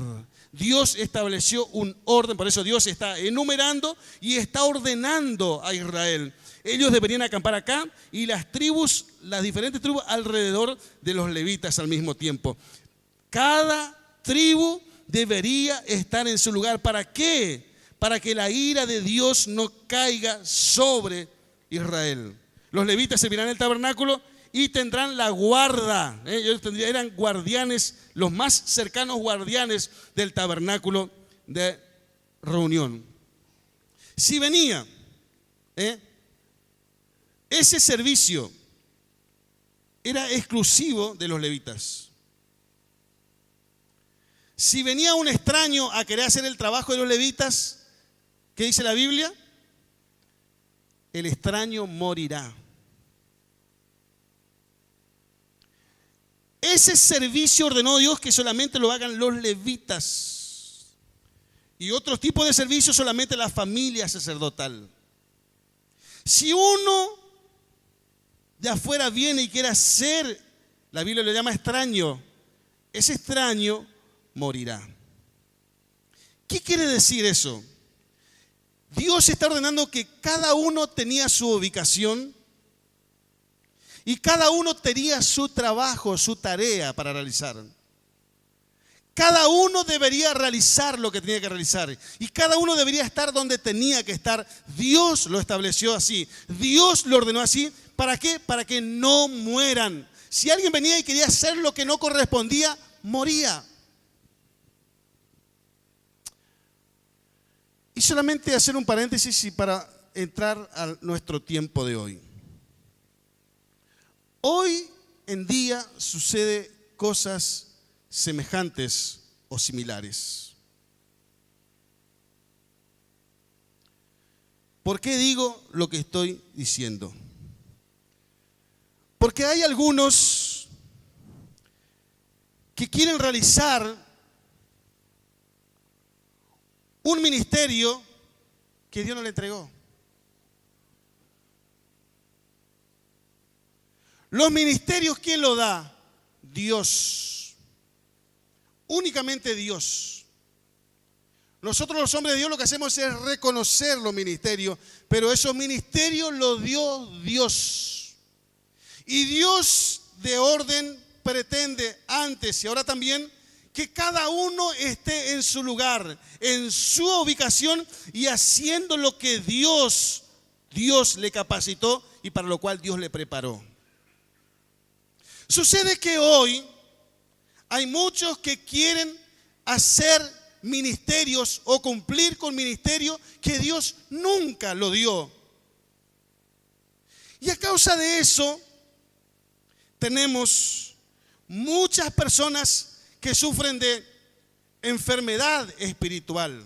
Dios estableció un orden, por eso Dios está enumerando y está ordenando a Israel. Ellos deberían acampar acá y las diferentes tribus alrededor de los levitas al mismo tiempo. Cada tribu debería estar en su lugar. ¿Para qué? Para que la ira de Dios no caiga sobre Israel. Los levitas servirán el tabernáculo y tendrán la guarda. Ellos eran guardianes, los más cercanos guardianes del tabernáculo de reunión. Si venía ese servicio, era exclusivo de los levitas. Si venía un extraño a querer hacer el trabajo de los levitas, ¿qué dice la Biblia? El extraño morirá. Ese servicio ordenó Dios que solamente lo hagan los levitas. Y otros tipos de servicios solamente la familia sacerdotal. Si uno de afuera viene y quiere hacer, la Biblia le llama extraño, ese extraño morirá. ¿Qué quiere decir eso? Dios está ordenando que cada uno tenía su ubicación y cada uno tenía su trabajo, su tarea para realizar. Cada uno debería realizar lo que tenía que realizar y cada uno debería estar donde tenía que estar. Dios lo estableció así, Dios lo ordenó así. ¿Para qué? Para que no mueran. Si alguien venía y quería hacer lo que no correspondía, moría. Y solamente hacer un paréntesis y para entrar a nuestro tiempo de hoy. Hoy en día sucede cosas semejantes o similares. ¿Por qué digo lo que estoy diciendo? Porque hay algunos que quieren realizar un ministerio que Dios no le entregó. Los ministerios, ¿quién lo da? Dios. Únicamente Dios. Nosotros los hombres de Dios lo que hacemos es reconocer los ministerios, pero esos ministerios los dio Dios. Y Dios de orden pretende antes y ahora también que cada uno esté en su lugar, en su ubicación y haciendo lo que Dios le capacitó y para lo cual Dios le preparó. Sucede que hoy hay muchos que quieren hacer ministerios o cumplir con ministerios que Dios nunca lo dio. Y a causa de eso tenemos muchas personas que sufren de enfermedad espiritual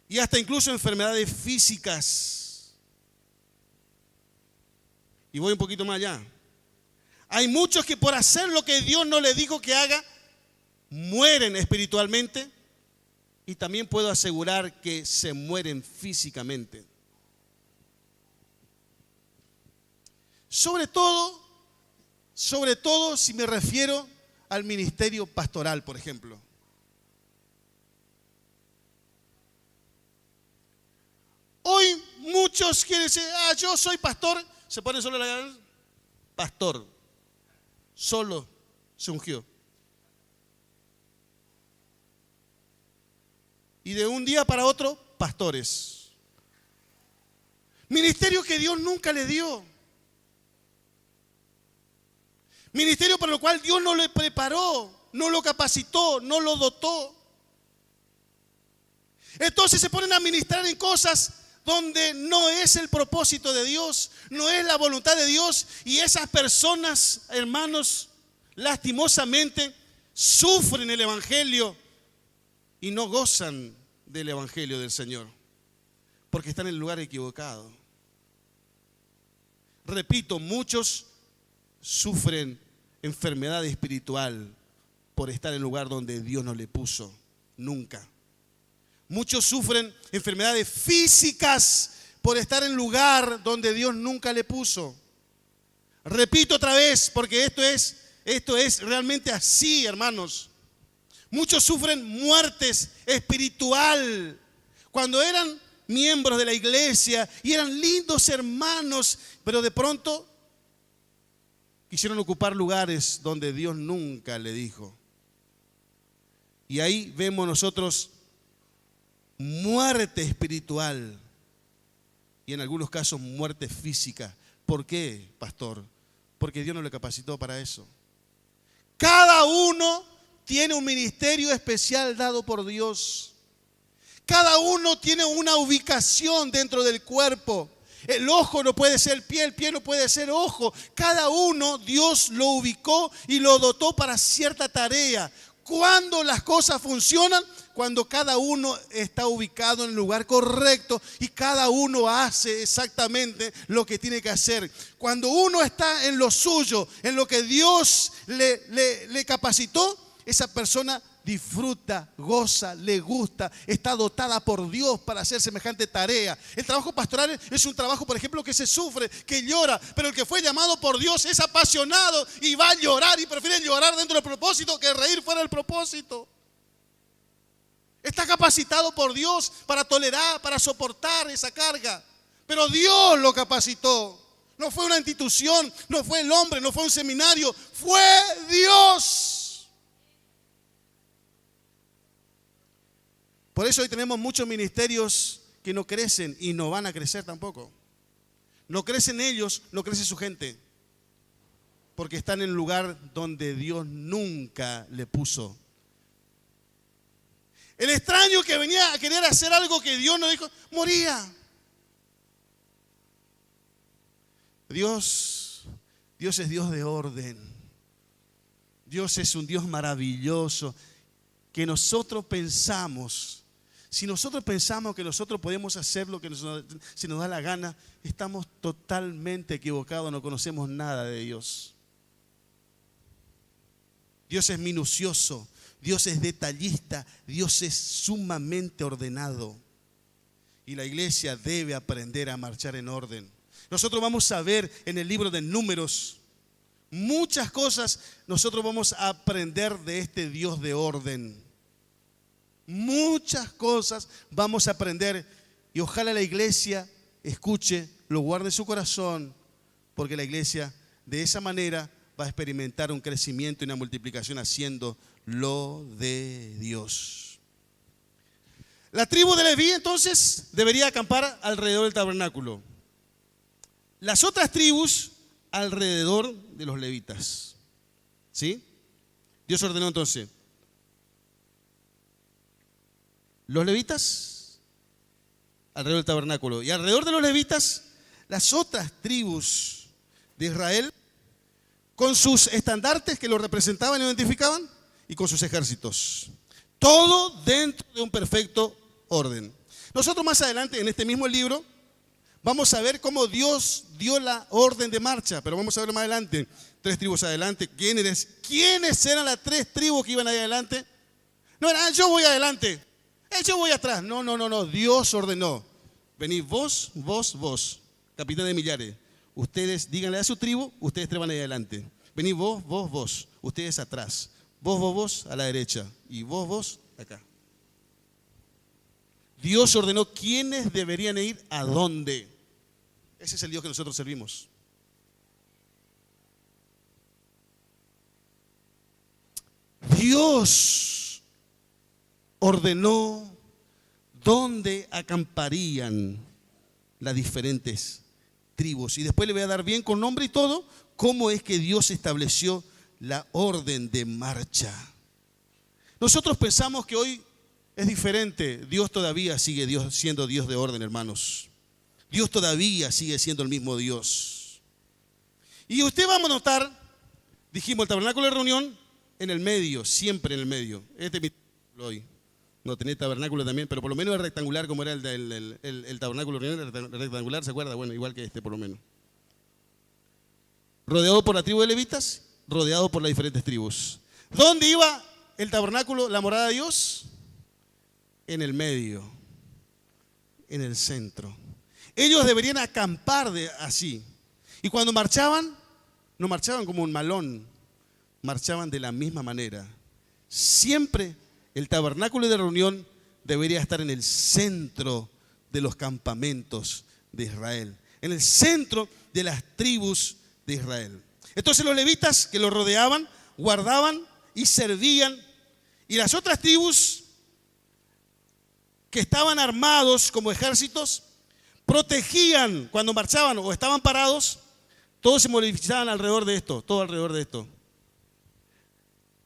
y hasta incluso enfermedades físicas. Y voy un poquito más allá. Hay muchos que por hacer lo que Dios no les dijo que haga, mueren espiritualmente y también puedo asegurar que se mueren físicamente. Sobre todo si me refiero al ministerio pastoral, por ejemplo. Hoy muchos quieren decir, yo soy pastor, se ponen solo la pastor, solo se ungió. Y de un día para otro, pastores. Ministerio que Dios nunca le dio. Ministerio para lo cual Dios no le preparó, no lo capacitó, no lo dotó. Entonces se ponen a ministrar en cosas donde no es el propósito de Dios, no es la voluntad de Dios. Y esas personas, hermanos, lastimosamente sufren el evangelio y no gozan del evangelio del Señor, porque están en el lugar equivocado. Repito, muchos sufren enfermedad espiritual por estar en el lugar donde Dios no le puso, nunca. Muchos sufren enfermedades físicas por estar en el lugar donde Dios nunca le puso. Repito otra vez, porque esto es realmente así, hermanos. Muchos sufren muertes espiritual cuando eran miembros de la iglesia y eran lindos hermanos, pero de pronto quisieron ocupar lugares donde Dios nunca le dijo. Y ahí vemos nosotros muerte espiritual y en algunos casos muerte física. ¿Por qué, pastor? Porque Dios no le capacitó para eso. Cada uno tiene un ministerio especial dado por Dios. Cada uno tiene una ubicación dentro del cuerpo. El ojo no puede ser el pie no puede ser ojo. Cada uno Dios lo ubicó y lo dotó para cierta tarea. ¿Cuándo las cosas funcionan? Cuando cada uno está ubicado en el lugar correcto y cada uno hace exactamente lo que tiene que hacer. Cuando uno está en lo suyo, en lo que Dios le capacitó, esa persona disfruta, goza, le gusta, está dotada por Dios para hacer semejante tarea. El trabajo pastoral es un trabajo, por ejemplo, que se sufre, que llora, pero el que fue llamado por Dios es apasionado y va a llorar y prefiere llorar dentro del propósito que reír fuera del propósito. Está capacitado por Dios para tolerar, para soportar esa carga, pero Dios lo capacitó. No fue una institución, no fue el hombre, no fue un seminario, fue Dios. Por eso hoy tenemos muchos ministerios que no crecen y no van a crecer tampoco. No crecen ellos, no crece su gente. Porque están en el lugar donde Dios nunca le puso. El extraño que venía a querer hacer algo que Dios no dijo, moría. Dios es Dios de orden. Dios es un Dios maravilloso que nosotros pensamos. Si nosotros pensamos que nosotros podemos hacer lo que se nos da la gana, estamos totalmente equivocados, no conocemos nada de Dios. Dios es minucioso, Dios es detallista, Dios es sumamente ordenado. Y la iglesia debe aprender a marchar en orden. Nosotros vamos a ver en el libro de Números muchas cosas. Nosotros vamos a aprender de este Dios de orden. Muchas cosas vamos a aprender. Y ojalá la iglesia escuche, lo guarde en su corazón, porque la iglesia de esa manera va a experimentar un crecimiento y una multiplicación haciendo lo de Dios. La tribu de Leví entonces debería acampar alrededor del tabernáculo. Las otras tribus alrededor de los levitas. ¿Sí? Dios ordenó entonces los levitas alrededor del tabernáculo y alrededor de los levitas las otras tribus de Israel con sus estandartes que los representaban y lo identificaban y con sus ejércitos. Todo dentro de un perfecto orden. Nosotros más adelante en este mismo libro vamos a ver cómo Dios dio la orden de marcha, pero vamos a ver más adelante, 3 tribus adelante. ¿Quiénes eran las 3 tribus que iban ahí adelante? No era, yo voy adelante, yo voy atrás. No, Dios ordenó. Venid vos, capitán de millares. Ustedes díganle a su tribu, ustedes 3 van ahí adelante. Venid vos, ustedes atrás. Vos a la derecha y vos acá. Dios ordenó quiénes deberían ir a dónde. Ese es el Dios que nosotros servimos. Dios ordenó dónde acamparían las diferentes tribus. Y después le voy a dar bien con nombre y todo cómo es que Dios estableció la orden de marcha. Nosotros pensamos que hoy es diferente. Dios todavía sigue siendo Dios de orden, hermanos. Dios todavía sigue siendo el mismo Dios. Y usted va a notar, dijimos, el tabernáculo de reunión en el medio, siempre en el medio. Este es mi tabernáculo hoy. No tenía tabernáculo también, pero por lo menos es rectangular como era el tabernáculo de reunión, rectangular, ¿se acuerda? Bueno, igual que este por lo menos. Rodeado por la tribu de levitas, rodeado por las diferentes tribus. ¿Dónde iba el tabernáculo, la morada de Dios? En el medio, en el centro. Ellos deberían acampar así. Y cuando marchaban, no marchaban como un malón, marchaban de la misma manera. Siempre el tabernáculo de reunión debería estar en el centro de los campamentos de Israel, en el centro de las tribus de Israel. Entonces los levitas que lo rodeaban, guardaban y servían, y las otras tribus que estaban armados como ejércitos, protegían cuando marchaban o estaban parados, todos se movilizaban alrededor de esto, todo alrededor de esto.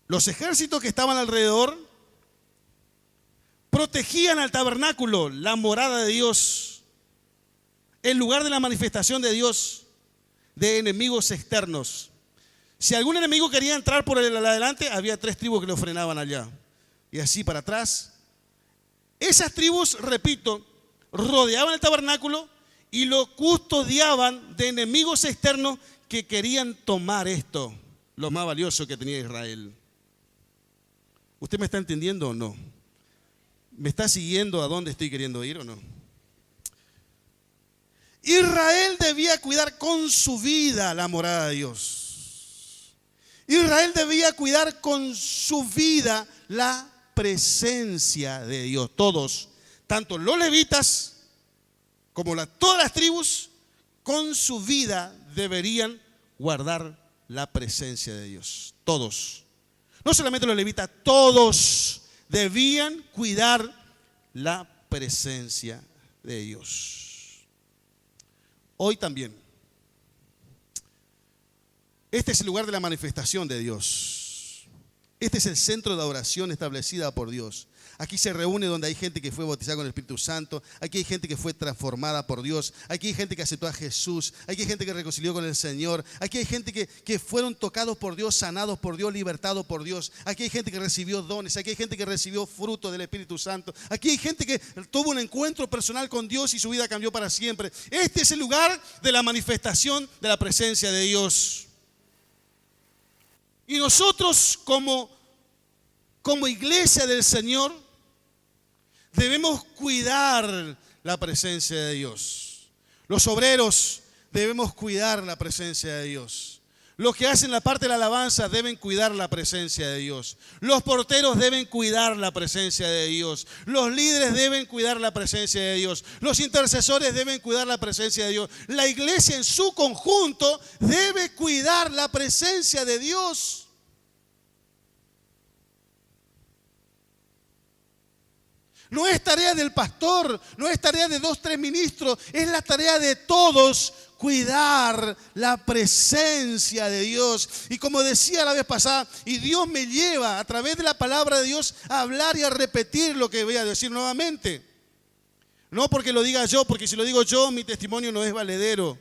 Los ejércitos que estaban alrededor protegían al tabernáculo, la morada de Dios, el lugar de la manifestación de Dios, de enemigos externos. Si algún enemigo quería entrar por el adelante, había 3 tribus que lo frenaban allá. Y así para atrás. Esas tribus, repito, rodeaban el tabernáculo y lo custodiaban de enemigos externos que querían tomar esto, lo más valioso que tenía Israel. ¿Usted me está entendiendo o no? ¿Me está siguiendo a dónde estoy queriendo ir o no? Israel debía cuidar con su vida la morada de Dios. Israel debía cuidar con su vida la presencia de Dios. Todos, tanto los levitas como todas las tribus, con su vida deberían guardar la presencia de Dios. Todos. No solamente los levitas, todos debían cuidar la presencia de Dios. Hoy también. Este es el lugar de la manifestación de Dios. Este es el centro de adoración establecida por Dios. Aquí se reúne donde hay gente que fue bautizada con el Espíritu Santo. Aquí hay gente que fue transformada por Dios. Aquí hay gente que aceptó a Jesús. Aquí hay gente que reconcilió con el Señor. Aquí hay gente que fueron tocados por Dios, sanados por Dios, libertados por Dios. Aquí hay gente que recibió dones. Aquí hay gente que recibió fruto del Espíritu Santo. Aquí hay gente que tuvo un encuentro personal con Dios y su vida cambió para siempre. Este es el lugar de la manifestación de la presencia de Dios. Y nosotros como iglesia del Señor debemos cuidar la presencia de Dios. Los obreros debemos cuidar la presencia de Dios. Los que hacen la parte de la alabanza deben cuidar la presencia de Dios. Los porteros deben cuidar la presencia de Dios. Los líderes deben cuidar la presencia de Dios. Los intercesores deben cuidar la presencia de Dios. La iglesia en su conjunto debe cuidar la presencia de Dios. No es tarea del pastor, no es tarea de 2, 3 ministros, es la tarea de todos cuidar la presencia de Dios. Y como decía la vez pasada, y Dios me lleva a través de la palabra de Dios a hablar y a repetir lo que voy a decir nuevamente. No porque lo diga yo, porque si lo digo yo, mi testimonio no es valedero.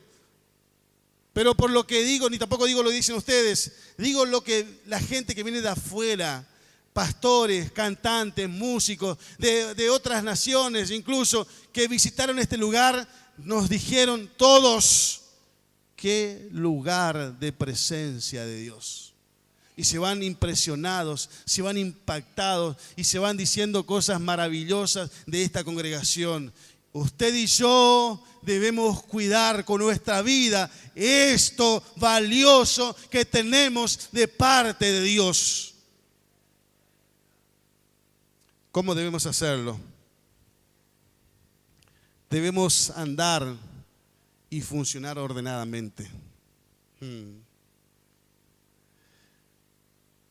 Pero por lo que digo, ni tampoco digo lo dicen ustedes, digo lo que la gente que viene de afuera, pastores, cantantes, músicos de otras naciones, incluso que visitaron este lugar, nos dijeron todos, qué lugar de presencia de Dios. Y se van impresionados, se van impactados y se van diciendo cosas maravillosas de esta congregación. Usted y yo debemos cuidar con nuestra vida esto valioso que tenemos de parte de Dios. ¿Cómo debemos hacerlo? Debemos andar y funcionar ordenadamente.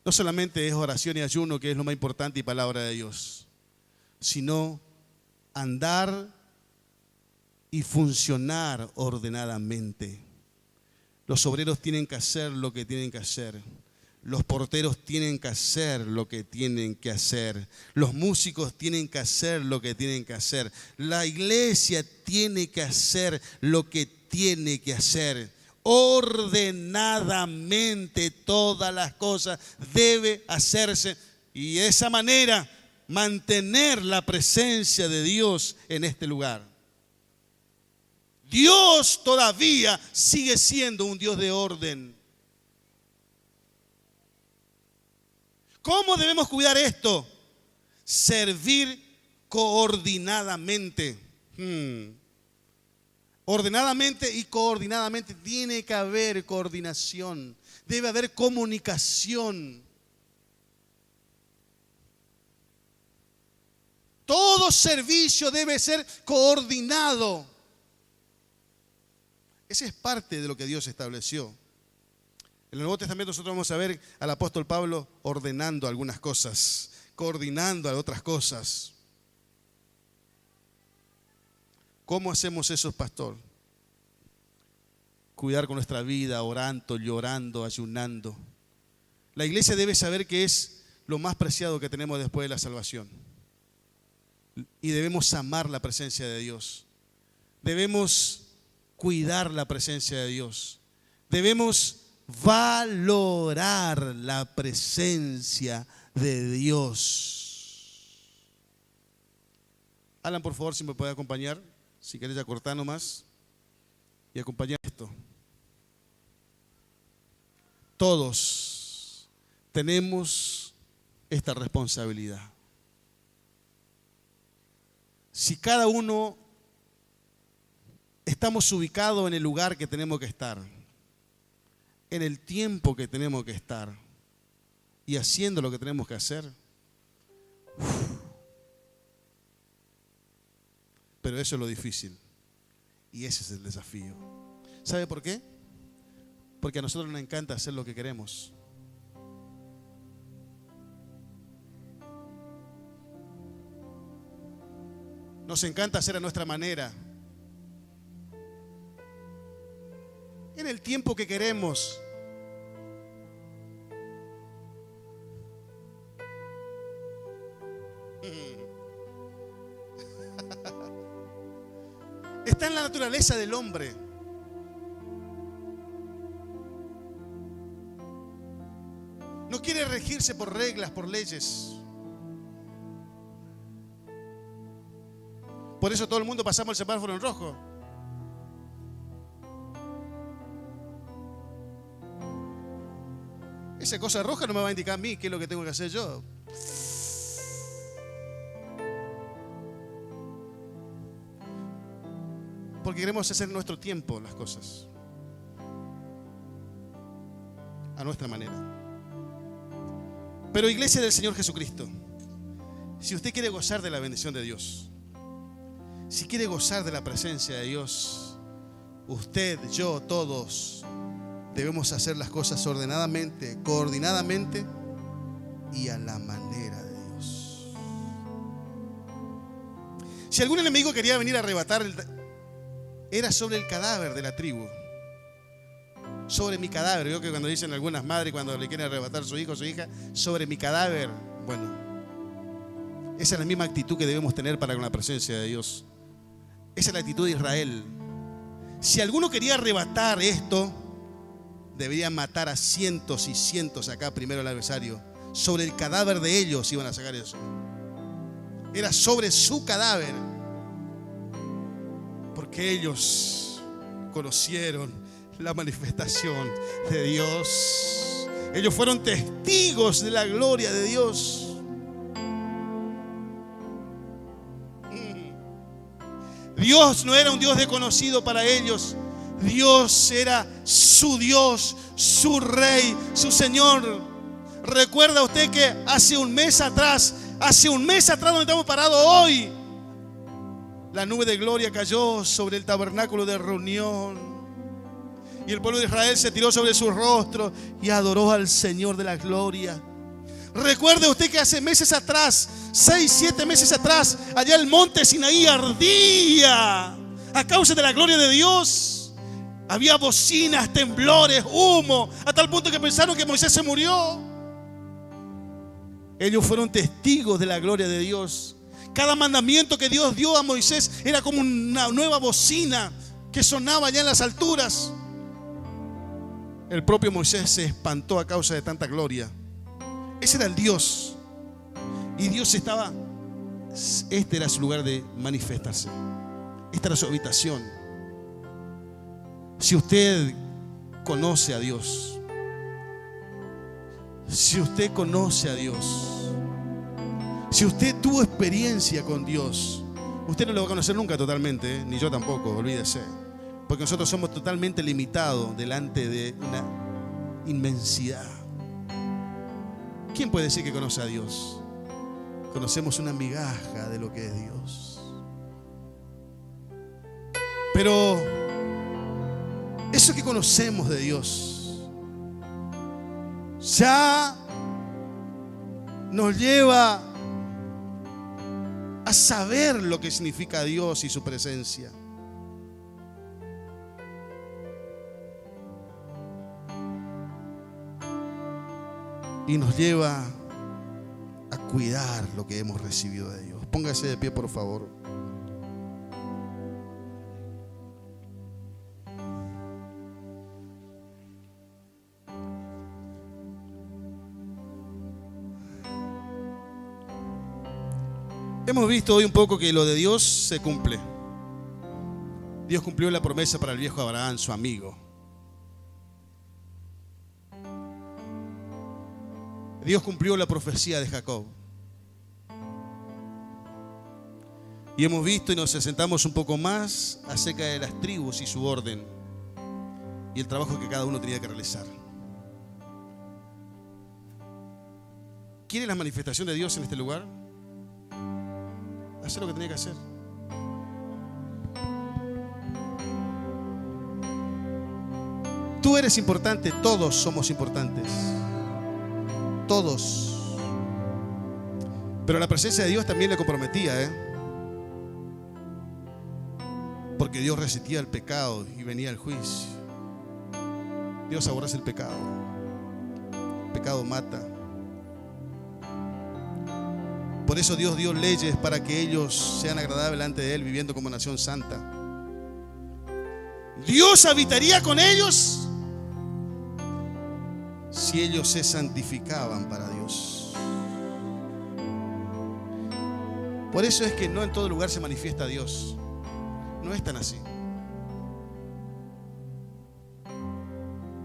No solamente es oración y ayuno, que es lo más importante, y palabra de Dios, sino andar y funcionar ordenadamente. Los obreros tienen que hacer lo que tienen que hacer. Los porteros tienen que hacer lo que tienen que hacer. Los músicos tienen que hacer lo que tienen que hacer. La iglesia tiene que hacer lo que tiene que hacer. Ordenadamente todas las cosas debe hacerse. Y de esa manera mantener la presencia de Dios en este lugar. Dios todavía sigue siendo un Dios de orden. ¿Cómo debemos cuidar esto? Servir coordinadamente. Ordenadamente y coordinadamente tiene que haber coordinación. Debe haber comunicación. Todo servicio debe ser coordinado. Esa es parte de lo que Dios estableció. En el Nuevo Testamento nosotros vamos a ver al apóstol Pablo ordenando algunas cosas, coordinando otras cosas. ¿Cómo hacemos eso, pastor? Cuidar con nuestra vida, orando, llorando, ayunando. La iglesia debe saber que es lo más preciado que tenemos después de la salvación. Y debemos amar la presencia de Dios. Debemos cuidar la presencia de Dios. Debemos valorar la presencia de Dios. Alan, por favor, si me puede acompañar, si querés acortar nomás y acompañar esto. Todos tenemos esta responsabilidad. Si cada uno estamos ubicados en el lugar que tenemos que estar, en el tiempo que tenemos que estar y haciendo lo que tenemos que hacer. Pero eso es lo difícil y ese es el desafío. ¿Sabe por qué? Porque a nosotros nos encanta hacer lo que queremos. Nos encanta hacer a nuestra manera, en el tiempo que queremos. Está en la naturaleza del hombre. No quiere regirse por reglas, por leyes. Por eso todo el mundo pasamos el semáforo en rojo. Esa cosa roja no me va a indicar a mí qué es lo que tengo que hacer yo. Porque queremos hacer nuestro tiempo las cosas a nuestra manera. Pero iglesia del Señor Jesucristo, si usted quiere gozar de la bendición de Dios, si quiere gozar de la presencia de Dios, usted, yo, todos debemos hacer las cosas ordenadamente, coordinadamente y a la manera de Dios. Si algún enemigo quería venir a arrebatar, era sobre el cadáver de la tribu. Sobre mi cadáver. Veo que cuando dicen algunas madres, cuando le quieren arrebatar a su hijo o su hija, sobre mi cadáver. Bueno, esa es la misma actitud que debemos tener para con la presencia de Dios. Esa es la actitud de Israel. Si alguno quería arrebatar esto, deberían matar a cientos y cientos acá primero el adversario. Sobre el cadáver de ellos iban a sacar eso. Era sobre su cadáver. Porque ellos conocieron la manifestación de Dios. Ellos fueron testigos de la gloria de Dios. Dios no era un Dios desconocido para ellos. Dios era su Dios, su Rey, su Señor. ¿Recuerda usted que hace un mes atrás donde estamos parados hoy, la nube de gloria cayó sobre el tabernáculo de reunión? Y el pueblo de Israel se tiró sobre su rostro y adoró al Señor de la gloria. Recuerde usted que hace meses atrás, 6, 7 meses atrás, allá el monte Sinaí ardía a causa de la gloria de Dios. Había bocinas, temblores, humo, a tal punto que pensaron que Moisés se murió. Ellos fueron testigos de la gloria de Dios. Cada mandamiento que Dios dio a Moisés era como una nueva bocina que sonaba allá en las alturas. El propio Moisés se espantó a causa de tanta gloria. Ese era el Dios. Y Dios estaba, este era su lugar de manifestarse. Esta era su habitación. Si usted conoce a Dios, si usted conoce a Dios, si usted tuvo experiencia con Dios, usted no lo va a conocer nunca totalmente, ni yo tampoco, olvídese. Porque nosotros somos totalmente limitados delante de una inmensidad. ¿Quién puede decir que conoce a Dios? Conocemos una migaja de lo que es Dios. Pero eso que conocemos de Dios ya nos lleva a saber lo que significa Dios y su presencia. Y nos lleva a cuidar lo que hemos recibido de Dios. Póngase de pie, por favor. Hemos visto hoy un poco que lo de Dios se cumple. Dios cumplió la promesa para el viejo Abraham, su amigo. Dios cumplió la profecía de Jacob. Y hemos visto y nos sentamos un poco más acerca de las tribus y su orden y el trabajo que cada uno tenía que realizar. ¿Quiere la manifestación de Dios en este lugar? Hacer lo que tenía que hacer. Tú eres importante, todos somos importantes. Todos. Pero la presencia de Dios también le comprometía, porque Dios resistía el pecado y venía el juicio. Dios aborrece el pecado. El pecado mata. Por eso Dios dio leyes para que ellos sean agradables delante de Él, viviendo como nación santa. Dios habitaría con ellos si ellos se santificaban para Dios. Por eso es que no en todo lugar se manifiesta Dios. No es tan así.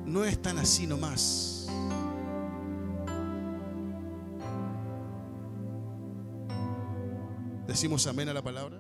No es tan así nomás. Decimos amén a la palabra.